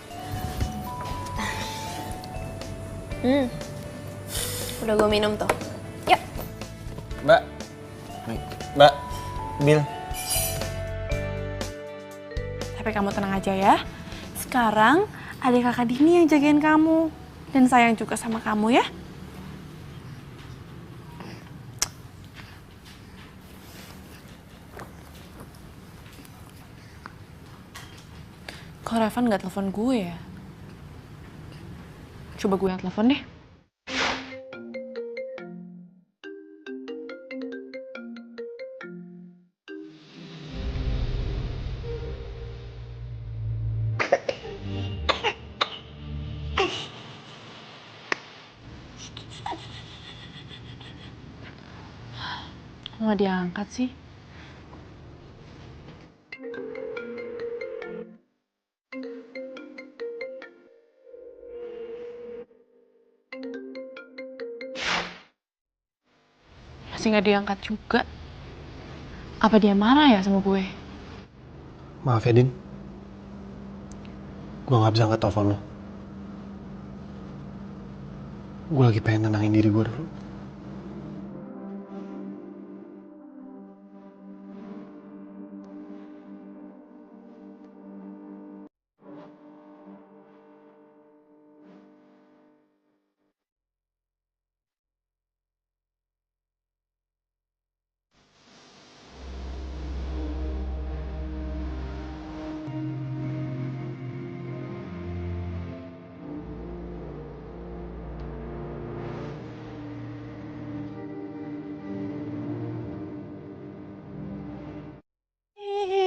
Udah gue minum tuh. Yuk. Mbak, Bil. Tapi kamu tenang aja ya. Sekarang adik kakak Dini yang jagain kamu. Dan sayang juga sama kamu ya. Kok Revan nggak telepon gue ya? Coba gue yang telepon deh. Nggak diangkat sih. Masih nggak diangkat juga. Apa dia marah ya sama gue? Maaf ya, Din. Gue gak bisa angkat telepon lo. Gue lagi pengen tenangin diri gue dulu.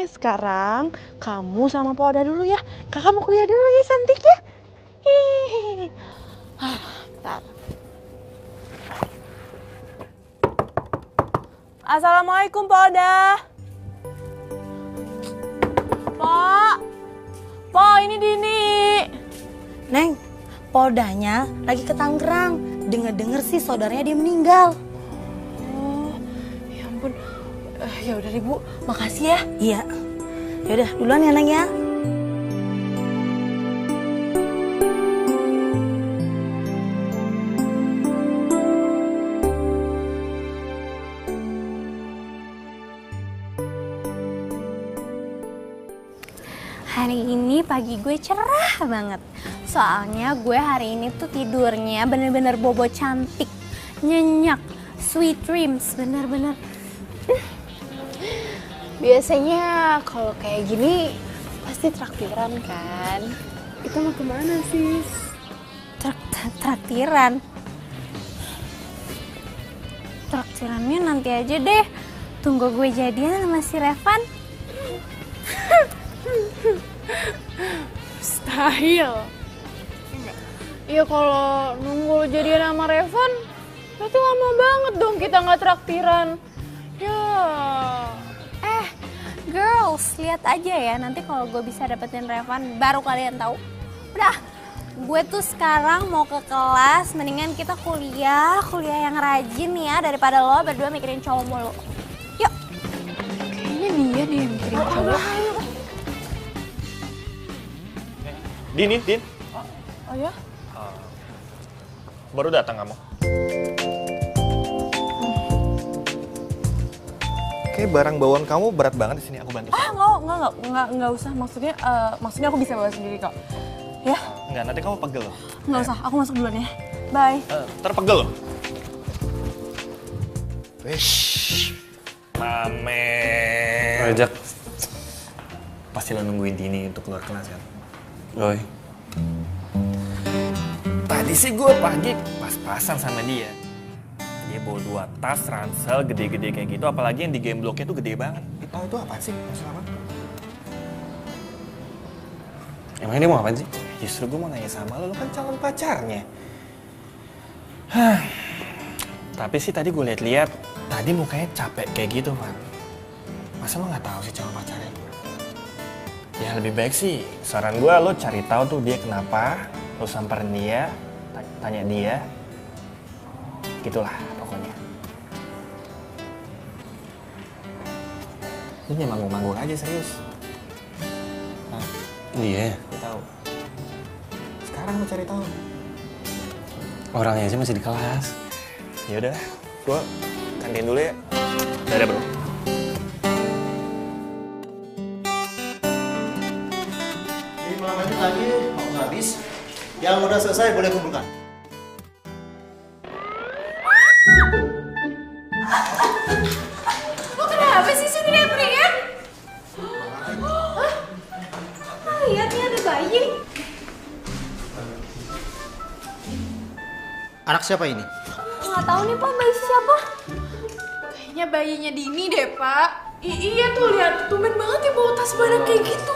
Sekarang kamu sama Polda dulu ya. Kakak mau kuliah dulu ya, cantik ya. Bentar. Assalamualaikum Polda. Pak, ini Dini. Neng, Poldanya lagi ke Tangerang. Dengar-dengar sih saudaranya dia meninggal. Oh, ya ampun. Ya udah Ibu, makasih ya. Iya. Yaudah, duluan ya Neng ya. Hari ini pagi gue cerah banget. Soalnya gue hari ini tuh tidurnya bener-bener bobo cantik, nyenyak, sweet dreams, bener-bener. Biasanya kalau kayak gini pasti traktiran kan? Kita mau kemana sis? Traktiran? Traktirannya nanti aja deh. Tunggu gue jadian sama si Revan. Mustahil. Iya kalau nunggu lo jadian sama Revan, berarti lama banget dong kita nggak traktiran. Ya. Girls, lihat aja ya. Nanti kalau gue bisa dapetin Revan, baru kalian tahu. Udah, gue tuh sekarang mau ke kelas. Mendingan kita kuliah yang rajin ya daripada lo berdua mikirin cowok mulu. Yuk. Kayaknya dia deh yang mikirin cowok. Din. Oh ya? Baru datang kamu? Kayak barang bawaan kamu berat banget di sini, aku bantu. Nggak usah. Maksudnya aku bisa bawa sendiri kok. Ya? Enggak, nanti kamu pegel loh. Nggak usah, aku masuk duluan ya. Bye. Terpegel loh. Wish. Mame. Ajak. Pasti lo nungguin Dini untuk keluar kelas kan? Roy. Tadi sih gue pagi pas-pasan sama dia. Dia bawa 2 tas ransel gede-gede kayak gitu, apalagi yang di game blocknya tuh gede banget. Itu apa sih? Masalah apa? Emangnya dia mau ngapain sih? Justru gue mau nanya sama lo kan calon pacarnya. Tapi sih tadi gue lihat-lihat, tadi mukanya capek kayak gitu, Van. Masa lo nggak tahu sih calon pacarnya? Ya lebih baik sih, saran gue lo cari tahu tuh dia kenapa, lo samperin dia, tanya dia, gitulah pokoknya. Lo jangan manggung-manggung aja serius. Nah, Iya. gue tahu. Sekarang lo cari tahu. Orangnya sih masih di kelas. Ya udah, gue kantin dulu ya. Dadah bro. 5 menit lagi waktu habis. Yang udah selesai boleh kumpulkan. Lo kenapa sih sini teriak? Hah? Lihat nih ada bayi. Anak siapa ini? Nggak tahu nih Pak, bayi siapa? Kayaknya bayinya Dini deh Pak. Iya tuh, lihat tumben banget ya bawa tas banyak kayak gitu.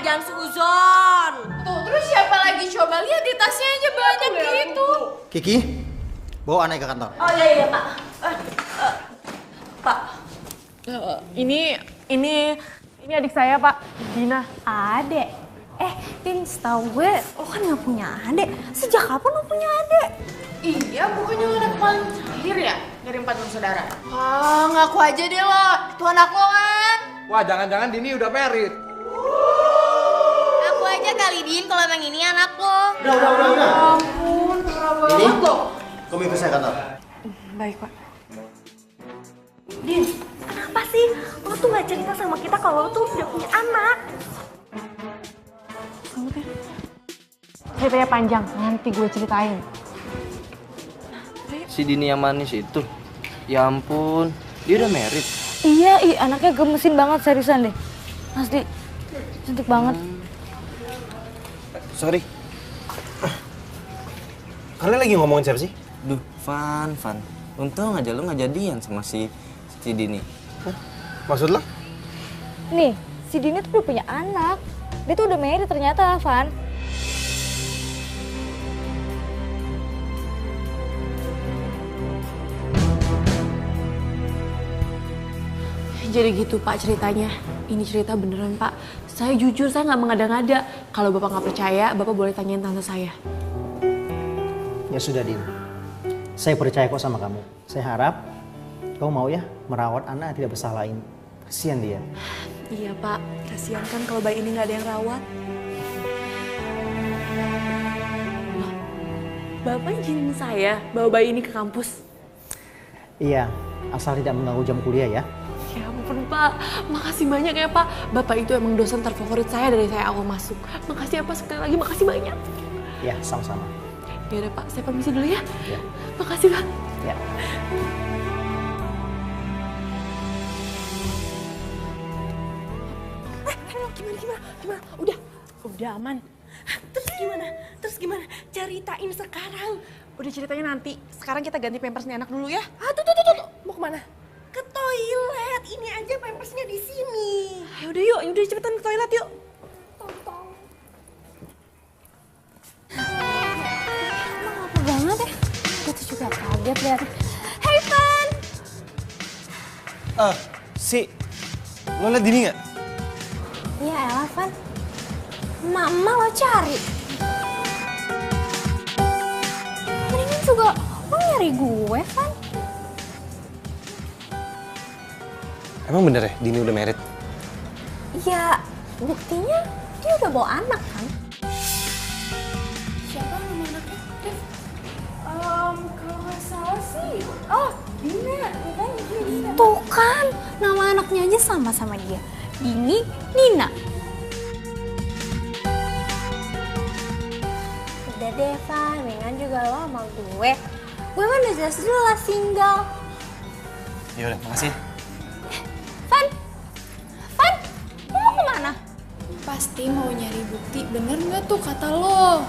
Jangan seuzon. Tuh, terus siapa lagi? Coba lihat di tasnya aja banyak gitu. Kiki, bawa anaknya ke kantor. Oh iya Pak. Pak, ini adik saya Pak, Dina. Adek? Tin, setahu gue lo kan gak punya adek. Sejak kapan lo punya adek? Iya, bukannya lo anak paling terakhir ya dari 4 bersaudara? Wah, ngaku aja deh lo, itu anak lo kan? Wah, jangan-jangan Dini udah married. Aku aja kali Din kalau emang ini anak lo. Udah. Ampun, parah Ini, banget lo. kamu ikut saya kantor. Baik Pak. Din, kenapa sih lo tuh gak cerita sama kita kalau lo tuh udah punya anak? Ceritanya panjang, nanti gue ceritain. Si Dini yang manis itu, ya ampun, dia udah married. Iya, anaknya gemesin banget seriusan deh. Asli, cantik banget. Sorry. Kalian lagi ngomongin siapa sih? Duh, Van. Untung aja lo gak jadian sama si Dini. Maksud lo? Nih, si Dini tuh udah punya anak. Dia tuh udah married ternyata, Van. Jadi gitu Pak ceritanya. Ini cerita beneran Pak. Saya jujur, saya nggak mengada-ngada. Kalau Bapak nggak percaya, Bapak boleh tanyain tante saya. Ya sudah, Din. Saya percaya kok sama kamu. Saya harap kamu mau ya merawat anak yang tidak bersalah ini. Kasihan dia. Iya Pak, kasihan kan kalau bayi ini nggak ada yang rawat. Loh, Bapak izinin saya bawa bayi ini ke kampus? Iya, asal tidak mengganggu jam kuliah ya. Ya ampun Pak, makasih banyak ya Pak. Bapak itu emang dosen terfavorit saya dari saya awal masuk. Makasih ya Pak, sekali lagi makasih banyak. Ya, sama-sama. Ya udah Pak, saya permisi dulu ya. Ya. Makasih Pak. Ya. Gimana? Udah aman. Terus gimana? Ceritain sekarang. Udah ceritanya nanti. Sekarang kita ganti pampersnya anak dulu ya. Tuh. Mau kemana? Ke toilet. Ini aja pampersnya di sini. Yaudah yuk, yaudah cepetan ke toilet yuk. Apa banget ya? Gue tuh juga kaget lihat. Hey Van! Lo liat Dini nggak? Iya elah Van. Mama lo cari. Mendingan juga lo nyari gue Van. Emang bener ya Dini udah married? Ya buktinya dia udah bawa anak kan. Siapa nama anaknya? Kalau nggak salah sih, oh Dina, Dina. Tuh kan, nama anaknya aja sama dia. Dini, Nina. Udah deh, Van. Mendingan juga lo sama gue. Gue kan udah jelas single. Ya udah, makasih. Van, lo mau kemana? pasti mau nyari bukti, bener nggak tuh kata lo?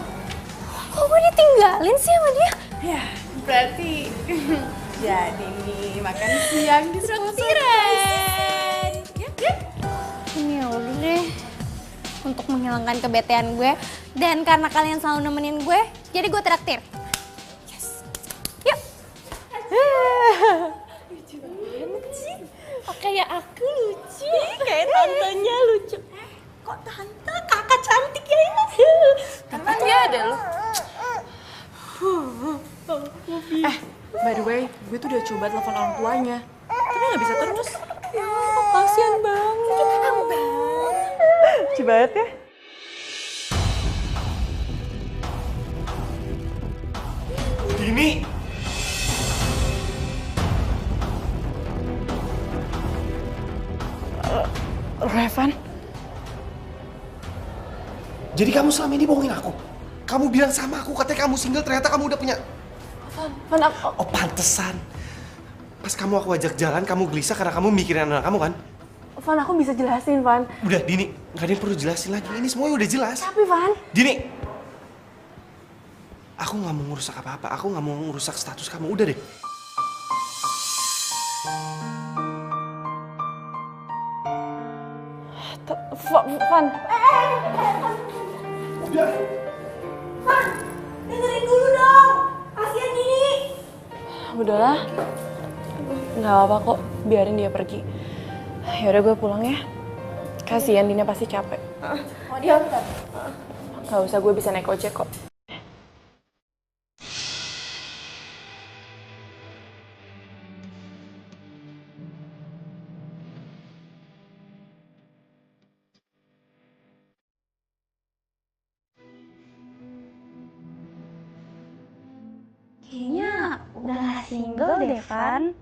Kok gue ditinggalin sih sama dia? Ya, berarti jadi nih makan siang di Traktiran. Ya udah deh. Untuk menghilangkan kebetean gue dan karena kalian selalu nemenin gue, jadi gue traktir. Yes. Yuk. Lucu banget sih. Kayak aku lucu, kayak tantenya lucu. Kok tante? Kakak cantik ya ini. Emang dia ada lo? By the way, gue tuh udah coba telepon orang tuanya, tapi nggak bisa terus. Ya, kasihan banget. Lucu banget ya. Dini! Revan? Jadi kamu selama ini bohongin aku? Kamu bilang sama aku katanya kamu single, ternyata kamu udah punya... Van, aku... Oh pantesan. Pas kamu aku ajak jalan, kamu gelisah karena kamu mikirin anak kamu kan? Van, aku bisa jelasin, Van. Udah, Dini. Gak ada yang perlu jelasin lagi. Ini semuanya udah jelas. Tapi, Van... Dini! Aku gak mau ngerusak apa-apa. Aku gak mau ngerusak status kamu. Udah deh. Van... Udah. Van, dengerin dulu dong. Kasihan Dini. Udahlah. Nggak apa-apa kok, biarin dia pergi. Yaudah gue pulang ya. Kasihan Dina pasti capek. Mau diantar? Nggak usah, gue bisa naik ojek kok. Kayaknya udah single deh, Van.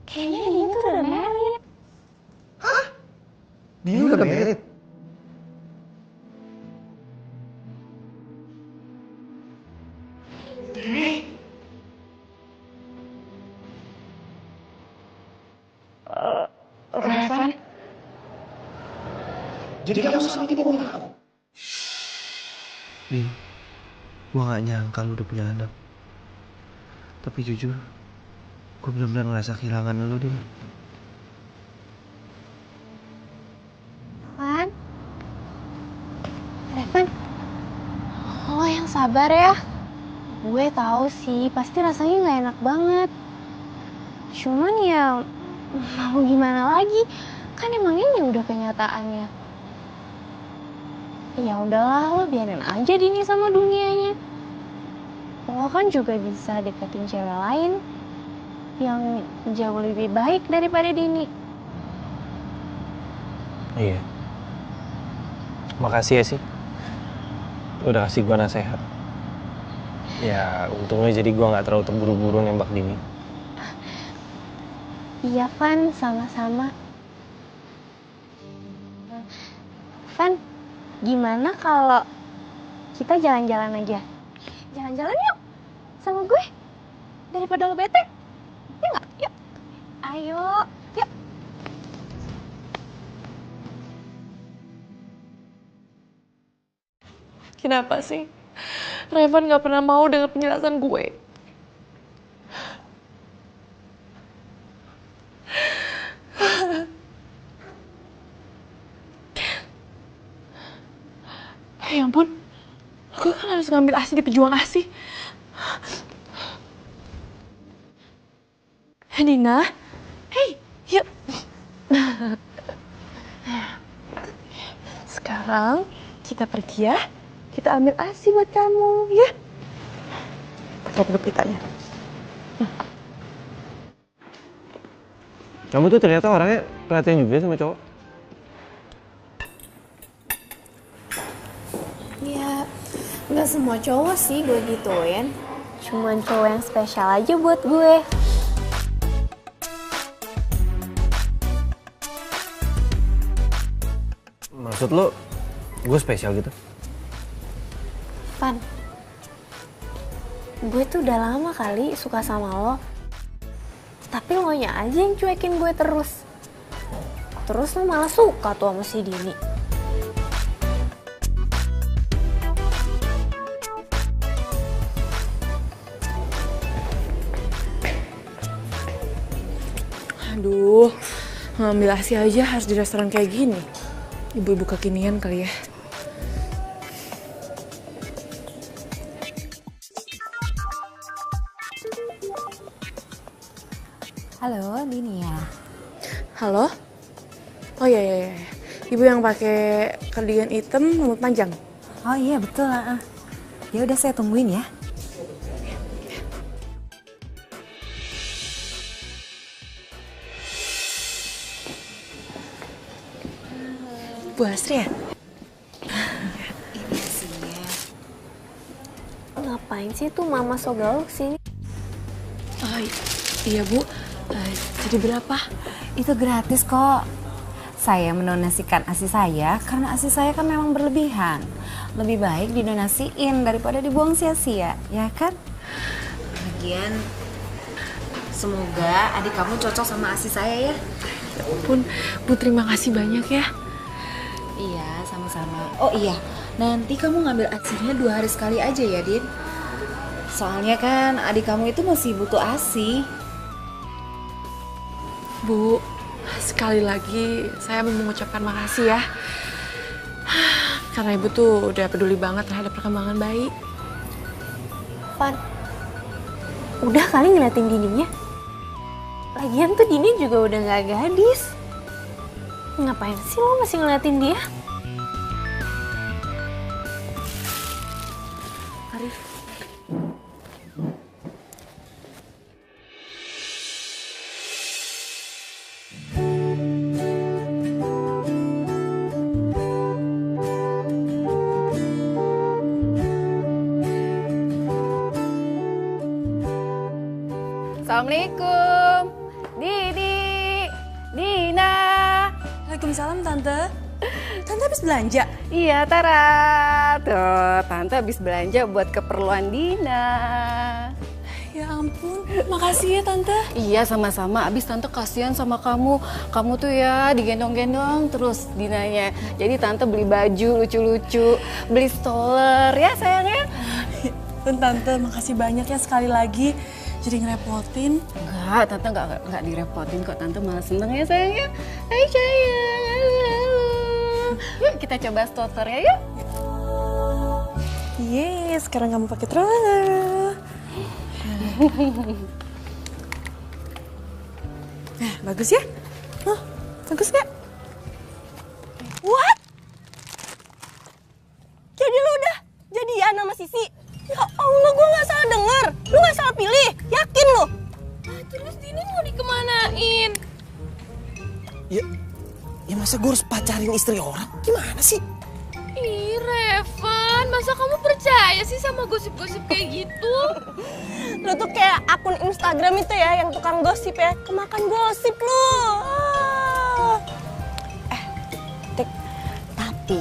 Kayaknya dia tuh udah married. Dini udah married? Dini! Revan? Jadi kamu selama ini bohongin aku? Din, gue gak nyangka lu udah punya anak. Tapi jujur, gue benar-benar ngerasa kehilangan lu, Din. Van? Revan? Lo yang sabar ya. Gue tahu sih, pasti rasanya nggak enak banget. Cuman ya, mau gimana lagi? Kan emang ini udah kenyataannya. Ya udahlah, lo biarin aja Dini sama dunianya. Lo kan juga bisa deketin cewek lain yang jauh lebih baik daripada Dini. Iya. Makasih ya sih. Udah kasih gue nasihat. Ya, untungnya jadi gue gak terlalu terburu-buru nembak Dini. Iya, Van. Sama-sama. Van, gimana kalau kita jalan-jalan aja? Jalan-jalan yuk sama gue. Daripada lo bete. Ya nggak? Yuk. Ayo. Yuk. Kenapa sih? Revan gak pernah mau dengar penjelasan gue. Ya ampun, gue kan harus ngambil ASI di pejuang ASI. Dina, hey, yuk. Sekarang kita pergi ya. Kita ambil ASI buat kamu, ya. Tutup pitanya. Kamu tuh ternyata orangnya perhatian juga sama cowok. Ya, nggak semua cowok sih gue gituin. Cuman cowok yang spesial aja buat gue. Maksud lo, gue spesial gitu? Van, gue tuh udah lama kali suka sama lo. Tapi lo nya aja yang cuekin gue terus. Terus lo malah suka tuh sama si Dini. Aduh, ngambil ASI aja harus di restoran kayak gini. Ibu-ibu kekinian kali ya. Halo, Dini ya. Halo? Oh iya. Ibu yang pakai cardigan hitam rambut panjang. Oh iya betul. Ya udah saya tungguin ya. Bu Asri ya? Ini sih ya. Ngapain sih tuh Mama Sogal kesini? Oh iya Bu, jadi berapa? Itu gratis kok. Saya mendonasikan ASI saya karena ASI saya kan memang berlebihan. Lebih baik didonasiin daripada dibuang sia-sia, ya kan? Lagian, semoga adik kamu cocok sama ASI saya ya. Ya ampun, Bu terima kasih banyak ya. Iya, sama-sama. Oh iya, nanti kamu ngambil ASI-nya 2 hari sekali aja ya, Din. Soalnya kan adik kamu itu masih butuh ASI. Bu, sekali lagi saya mau mengucapkan makasih ya. Karena Ibu tuh udah peduli banget terhadap perkembangan bayi. Van, udah kali ngeliatin Dininya. Lagian tuh Dini juga udah gak gadis. Ngapain sih lo masih ngeliatin dia? Arif. Assalamualaikum. Dini, Dina. Waalaikumsalam Tante. Tante habis belanja? Iya Tara. Tuh, Tante habis belanja buat keperluan Dina. Ya ampun, makasih ya Tante. Iya sama-sama, abis Tante kasihan sama kamu. Kamu tuh ya digendong-gendong terus Dinanya. Jadi Tante beli baju lucu-lucu, beli stroller ya sayangnya. Tante, makasih banyak ya sekali lagi. Jadi ngerepotin. Enggak, Tante enggak direpotin kok. Tante malah seneng ya sayangnya. Hai sayang, halo. Yuk kita coba stroller ya yuk. Yeay, sekarang kamu pakai stroller. Nah, bagus ya? Oh, bagus gak? What? Jadi lu udah jadian sama Sisi? Ya Allah, gue gak salah denger. Lu gak salah pilih, yakin lu? Terus Dini mau dikemanain? Ya masa gue harus pacarin istri orang? Gimana sih? Ih, Revan, masa kamu percaya sih sama gosip-gosip kayak gitu? Lu tuh kayak akun Instagram itu ya, yang tukang gosip ya. Kemakan gosip lu. Tik, tapi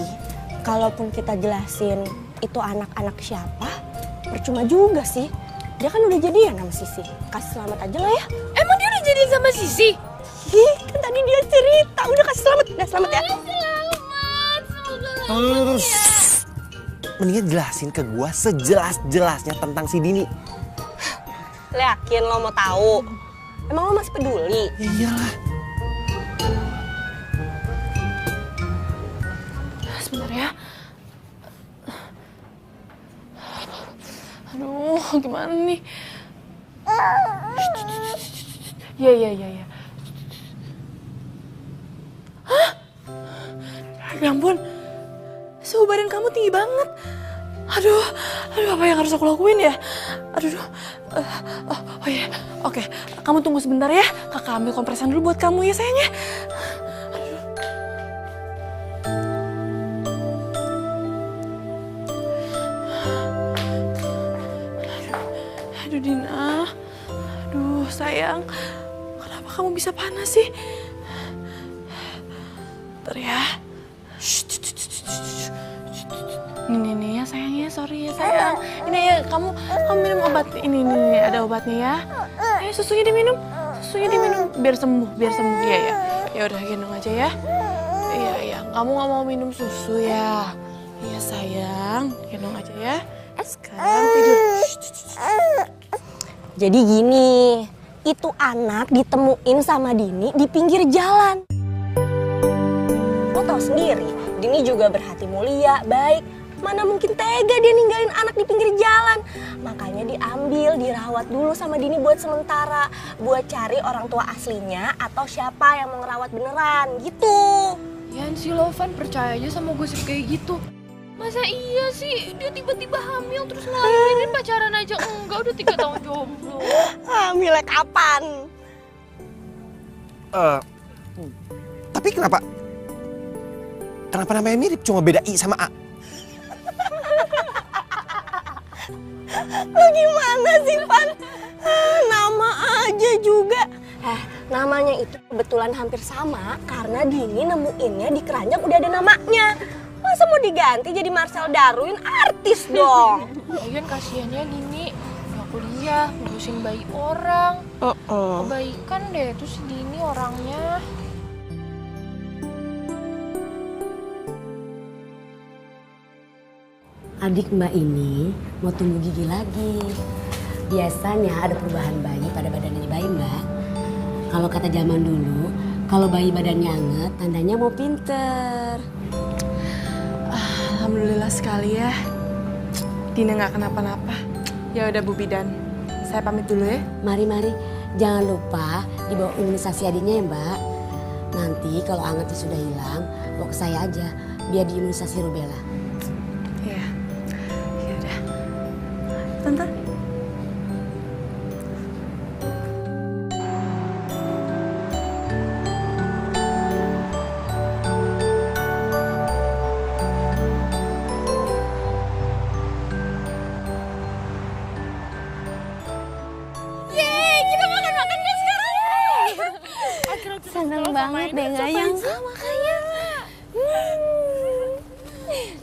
kalaupun kita jelasin itu anak-anak siapa, percuma juga sih. Dia kan udah jadian sama Sisi. Kasih selamat aja lah ya. Emang dia udah jadian sama Sisi? Ih, kan tadi dia cerita. Udah kasih selamat. Udah selamat ya. Selamat, semoga Mendingan jelasin ke gue sejelas-jelasnya tentang si Dini. Lu yakin lo mau tahu? Emang lo masih peduli? Ya iyalah. Sebentar ya. Aduh, gimana nih? Ya. Hah? Ya ampun, suhu badan kamu tinggi banget. Aduh, apa yang harus aku lakuin ya? Aduh, oh ya, oke. Kamu tunggu sebentar ya. Kakak ambil kompresan dulu buat kamu ya sayangnya. Aduh Dina, aduh sayang, kenapa kamu bisa panas sih? Bentar ya. Ini ya sayangnya, sorry ya sayang. Ini ya kamu minum obat. Ini ada obatnya ya. Ayo susunya diminum, biar sembuh ya. Ya udah gendong aja ya. Iya, kamu nggak mau minum susu ya? Iya sayang, gendong aja ya. Sekarang tidur. Jadi gini, Itu anak ditemuin sama Dini di pinggir jalan. Lo tau sendiri, Dini juga berhati mulia, baik. Mana mungkin tega dia ninggalin anak di pinggir jalan. Makanya diambil, dirawat dulu sama Dini buat sementara. Buat cari orang tua aslinya atau siapa yang mau ngerawat beneran gitu. Yan si Lovan percaya aja sama gosip kayak gitu. Masa iya sih dia tiba-tiba hamil terus ngelahirin, pacaran aja enggak, udah 3 tahun jomblo. Hamilnya kapan? Tapi kenapa namanya mirip, cuma beda I sama A? Lo gimana sih, Pan? Nama aja juga. Namanya itu kebetulan hampir sama karena Dini nemuinnya di keranjang udah ada namanya. Masa mau diganti jadi Marcel Darwin, artis dong. Lagian kasihannya Dini nggak kuliah, ngurusin bayi orang. Kebaikan deh tuh si Dini orangnya. Adik Mbak ini mau tumbuh gigi lagi. Biasanya ada perubahan bayi pada badannya bayi, Mbak. Kalau kata zaman dulu, kalau bayi badannya anget, tandanya mau pinter. Alhamdulillah sekali ya. Dina nggak kenapa-napa. Ya udah Bu Bidan, saya pamit dulu ya. Mari, jangan lupa dibawa imunisasi adiknya ya, Mbak. Nanti kalau angetnya sudah hilang, bawa ke saya aja biar diimunisasi rubella. Iya. Ya udah. Tante. Seneng banget deh, nggak nyangka makanya.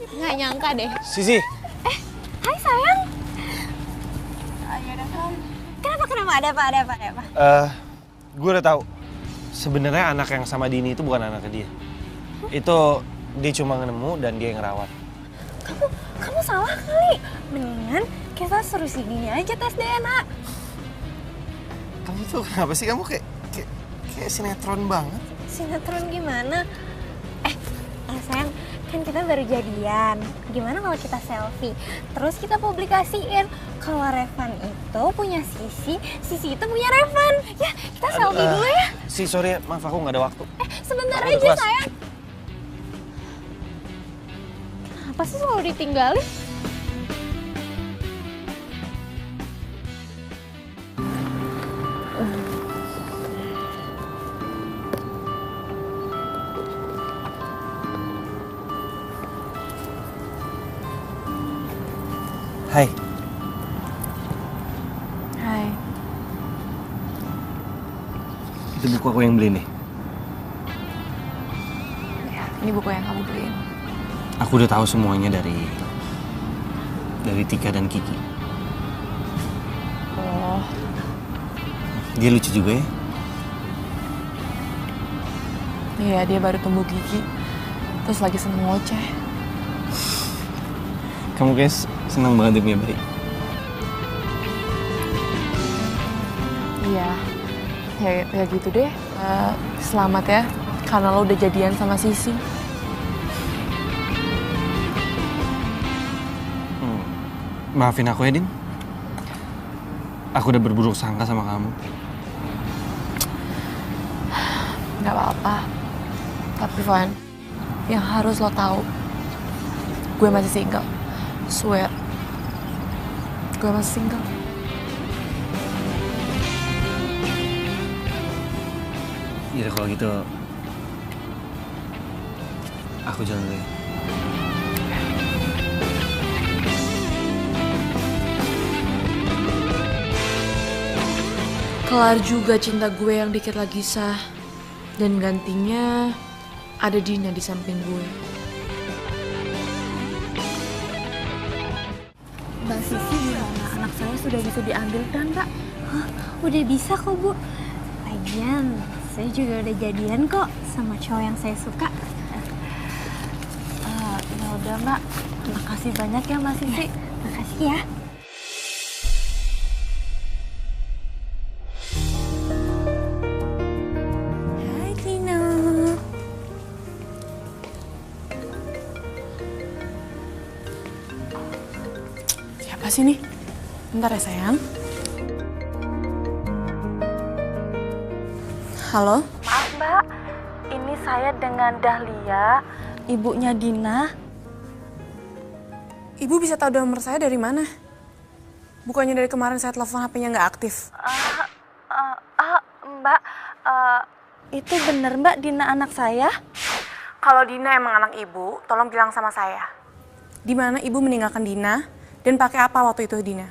Nggak nyangka deh. Sisi. Hai sayang. Kenapa? Ada apa? Gue udah tahu. Sebenarnya anak yang sama Dini itu bukan anaknya dia. Itu dia cuma nemu dan dia yang ngerawat. Kamu salah kali. Mendingan kita suruh si Dini aja tes DNA. Kamu tuh kenapa sih, kamu kayak sinetron banget. Sinetron gimana? Sayang, kan kita baru jadian. Gimana kalau kita selfie? Terus kita publikasiin. Kalau Revan itu punya Sisi itu punya Revan. Ya, kita selfie dulu ya. Sorry, maaf aku nggak ada waktu. Sebentar Aku aja udah kelas. sayang. Kenapa sih selalu ditinggalin? Hai. Hai. Itu buku aku yang beli nih. Ya, ini buku yang kamu beliin. Aku udah tahu semuanya dari Tika dan Kiki. Oh. Dia lucu juga ya. Iya, dia baru tumbuh gigi. Terus lagi seneng ngoceh. Kamu guys senang banget punya bayi. Iya, ya gitu deh. Selamat ya, karena lo udah jadian sama Sisi. Maafin aku ya, Din. Aku udah berburuk sangka sama kamu. Gak apa-apa. Tapi Van, yang harus lo tahu, gue masih single. Swear, gue masih single. Ya kalau gitu, aku jalan dulu ya. Kelar juga cinta gue yang dikit lagi sah. Dan gantinya ada Dina di samping gue. Mbak Sisi gimana? Anak saya sudah bisa diambil kan, Mbak? Hah, udah bisa kok, Bu. Lagian, saya juga udah jadian kok sama cowok yang saya suka. Ya udah, Mbak. Makasih banyak ya, Mbak Sisi. Makasih ya. Apa sih nih? Bentar ya sayang. Halo? Maaf Mbak, ini saya dengan Dahlia, ibunya Dina. Ibu bisa tahu nomor saya dari mana? Bukannya dari kemarin saya telepon HP-nya nggak aktif? Mbak, itu bener Mbak Dina anak saya? Kalau Dina emang anak ibu, tolong bilang sama saya. Di mana ibu meninggalkan Dina dan pakai apa waktu itu Dina?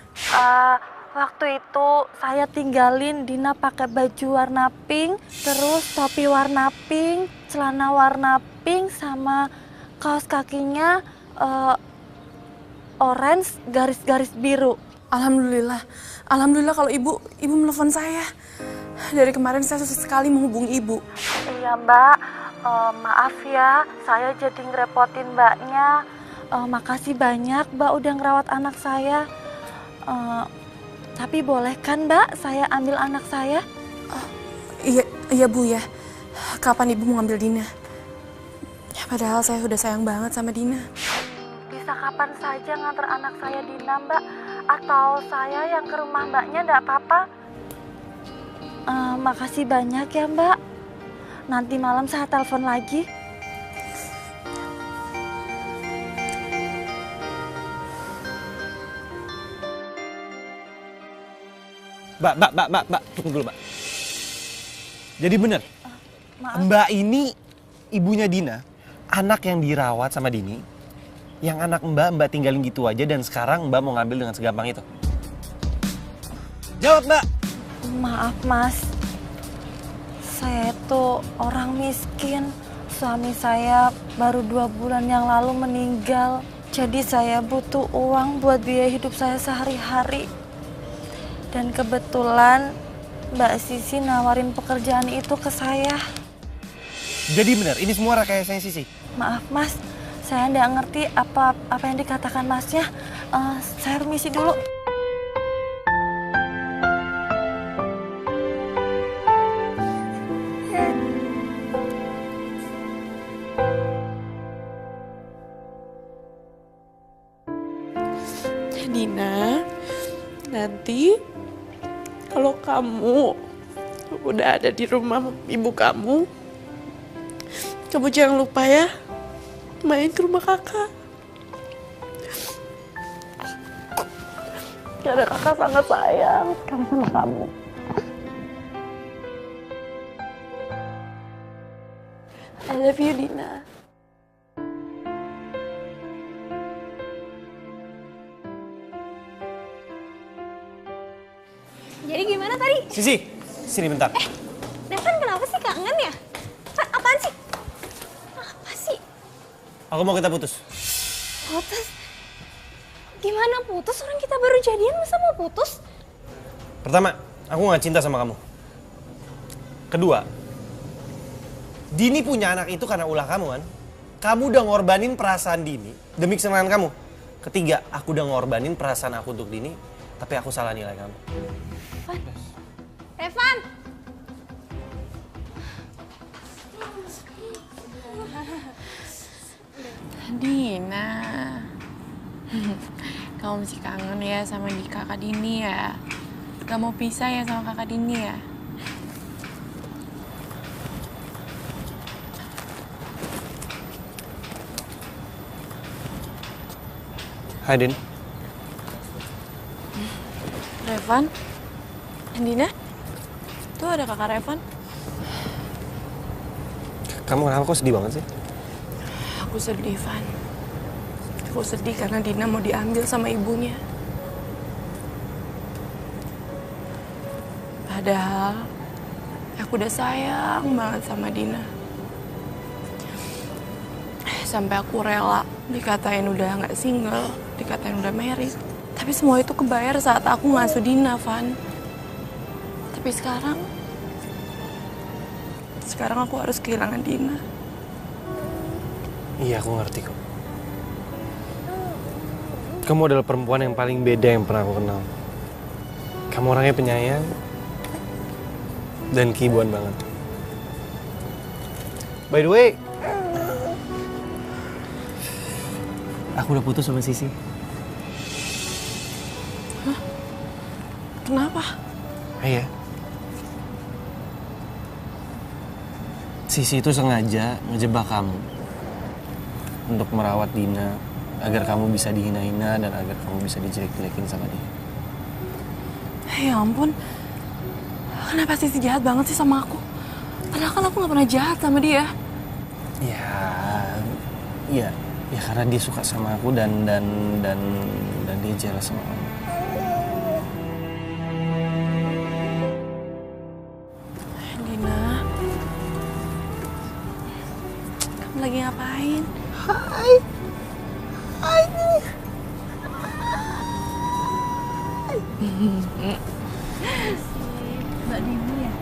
Waktu itu saya tinggalin Dina pakai baju warna pink, terus topi warna pink, celana warna pink, sama kaos kakinya orange garis-garis biru. Alhamdulillah, alhamdulillah kalau ibu menelpon saya. Dari kemarin saya susah sekali menghubungi ibu. Iya Mbak, maaf ya, saya jadi ngerepotin Mbaknya. Makasih banyak Mbak udah ngerawat anak saya. Tapi boleh kan Mbak saya ambil anak saya? Iya Bu ya. Kapan ibu mau ngambil Dina? Ya, padahal saya udah sayang banget sama Dina. Bisa kapan saja nganter anak saya Dina Mbak? Atau saya yang ke rumah Mbaknya enggak apa-apa? Makasih banyak ya Mbak. Nanti malam saya telepon lagi. Mbak, tunggu dulu, Mbak. Jadi bener, Mbak ini ibunya Dina, anak yang dirawat sama Dini, yang anak Mbak tinggalin gitu aja dan sekarang Mbak mau ngambil dengan segampang itu. Jawab, Mbak. Maaf Mas, saya itu orang miskin. Suami saya baru 2 bulan yang lalu meninggal. Jadi saya butuh uang buat biaya hidup saya sehari-hari. Dan kebetulan Mbak Sisi nawarin pekerjaan itu ke saya. Jadi benar, ini semua rekayasanya Sisi. Maaf Mas, saya nggak ngerti apa yang dikatakan Masnya. Saya permisi dulu. Dina, nanti kalau kamu udah ada di rumah ibu kamu jangan lupa ya main ke rumah kakak. Karena kakak sangat sayang sekali sama kamu. I love you, Dina. Jadi gimana tadi? Sisi, sini bentar. Devan kenapa sih kangen ya? Apaan sih? Apa sih? Aku mau kita putus. Putus? Gimana putus? Orang kita baru jadian masa mau putus? Pertama, aku gak cinta sama kamu. Kedua, Dini punya anak itu karena ulah kamu kan? Kamu udah ngorbanin perasaan Dini demi kesenangan kamu. Ketiga, aku udah ngorbanin perasaan aku untuk Dini, tapi aku salah nilai kamu. Evan! Dina, kamu masih kangen ya sama kakak Dini ya? Gak mau pisah ya sama kakak Dini ya? Hai Din. Revan? Dina? Tuh ada kakak Revan. Kamu kenapa kok sedih banget sih? Aku sedih, Van. Aku sedih karena Dina mau diambil sama ibunya. Padahal aku udah sayang banget sama Dina. Sampai aku rela dikatain udah nggak single, dikatain udah married. Tapi semua itu kebayar saat aku ngasuh Dina, Van. Tapi sekarang aku harus kehilangan Dina. Iya, aku ngerti kok. Kamu adalah perempuan yang paling beda yang pernah aku kenal. Kamu orangnya penyayang dan keibuan banget. By the way, aku udah putus sama Sisi. Kenapa? Iya. Sisi itu sengaja ngejebak kamu untuk merawat Dina agar kamu bisa dihina-hina dan agar kamu bisa dijelek-jelekin sama dia. Ya ampun, kenapa Sisi jahat banget sih sama aku? Padahal kan aku gak pernah jahat sama dia. Ya karena dia suka sama aku dan dia jealous sama kamu. Dina, kamu lagi ngapain? Hai. Mbak Dini ya?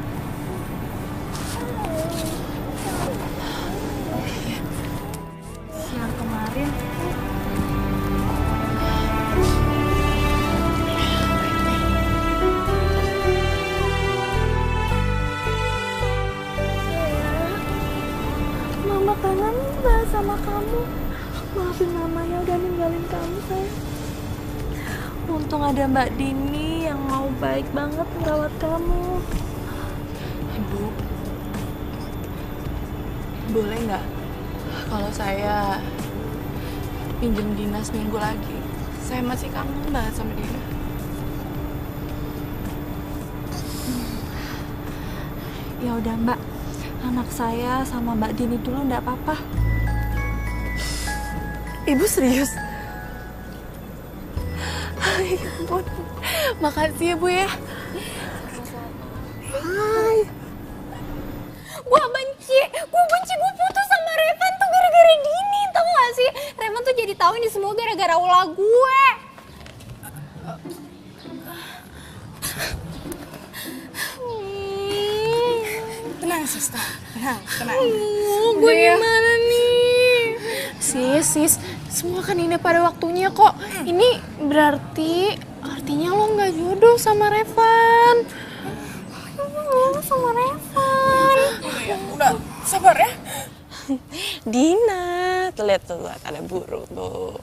Siang kemarin Mama kangen banget sama kamu. Maafin Mama ya udah ninggalin kamu, sayang. Untung ada Mbak Dini yang mau baik banget merawat kamu. Ibu, boleh nggak kalau saya pinjem Dina seminggu lagi? Saya masih kangen banget sama dia. Ya udah Mbak, anak saya sama Mbak Dini dulu nggak apa-apa. Ibu serius? Ya ampun, makasih ya Bu ya. Hai. Gue benci, gue putus sama Revan tuh gara-gara Dini, tau gak sih? Revan tuh jadi tahu ini semua gara-gara ulah gue. Tenang, Sista. Tenang. Gue gimana nih? Sis, semua kan indah pada waktunya kok. Ini artinya lo nggak jodoh sama Revan. Sama Revan. Udah, sabar ya. Dina, tuh lihat ada burung tuh.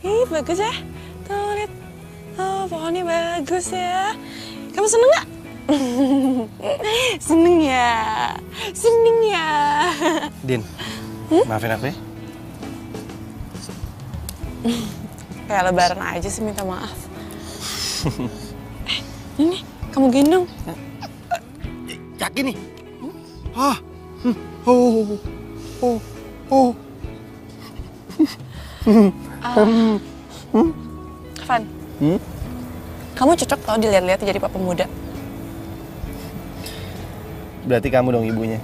Ih, bagus ya. Tuh lihat. Oh, pohonnya bagus ya. Kamu seneng nggak? Seneng ya. Din, maafin aku ya. Kayak lebaran aja sih minta maaf. Ini kamu gendong. Yakin nih? Van, kamu cocok tau dilihat-lihat jadi papa muda. Berarti kamu dong ibunya.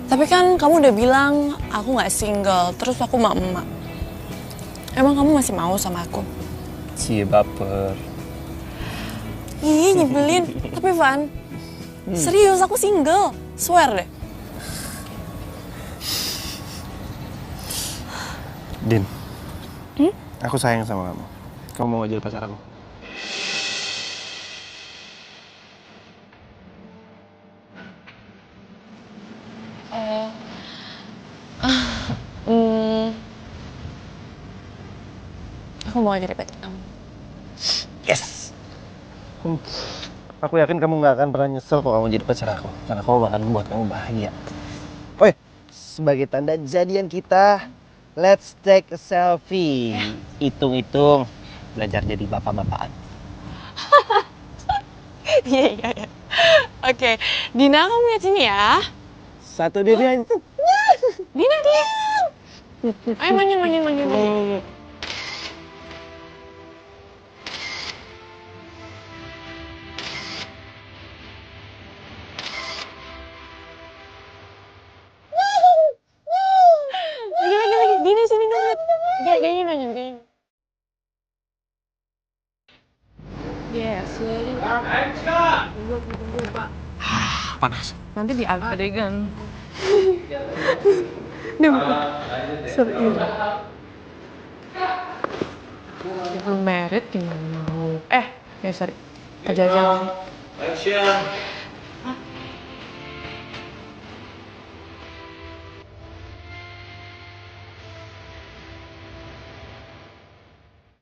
Tapi kan kamu udah bilang aku nggak single, terus aku emak. Emang kamu masih mau sama aku? Cie baper. Ih, nyebelin. Tapi Van, serius aku single. Swear deh. Din, aku sayang sama kamu. Kamu mau jadi pacar aku? Aku mau jadi pacar kamu. Yes. Aku yakin kamu nggak akan pernah nyesel kalau kamu jadi pacar aku, karena kamu bakal membuat kamu bahagia. Oi, sebagai tanda jadian kita, let's take a selfie. Hitung-hitung, belajar jadi bapak-bapakan. Iya. Oke, Dina kamu lihat sini ya. Satu diri aja. Dina diam. Ayo manjing. Lagi. Dina sini dong. Gayanya nanya. Yes. Tunggu, Pak. Panas. Nanti di adegan. Sorry. Belum merit gimana mau? Sorry. Aja. Action.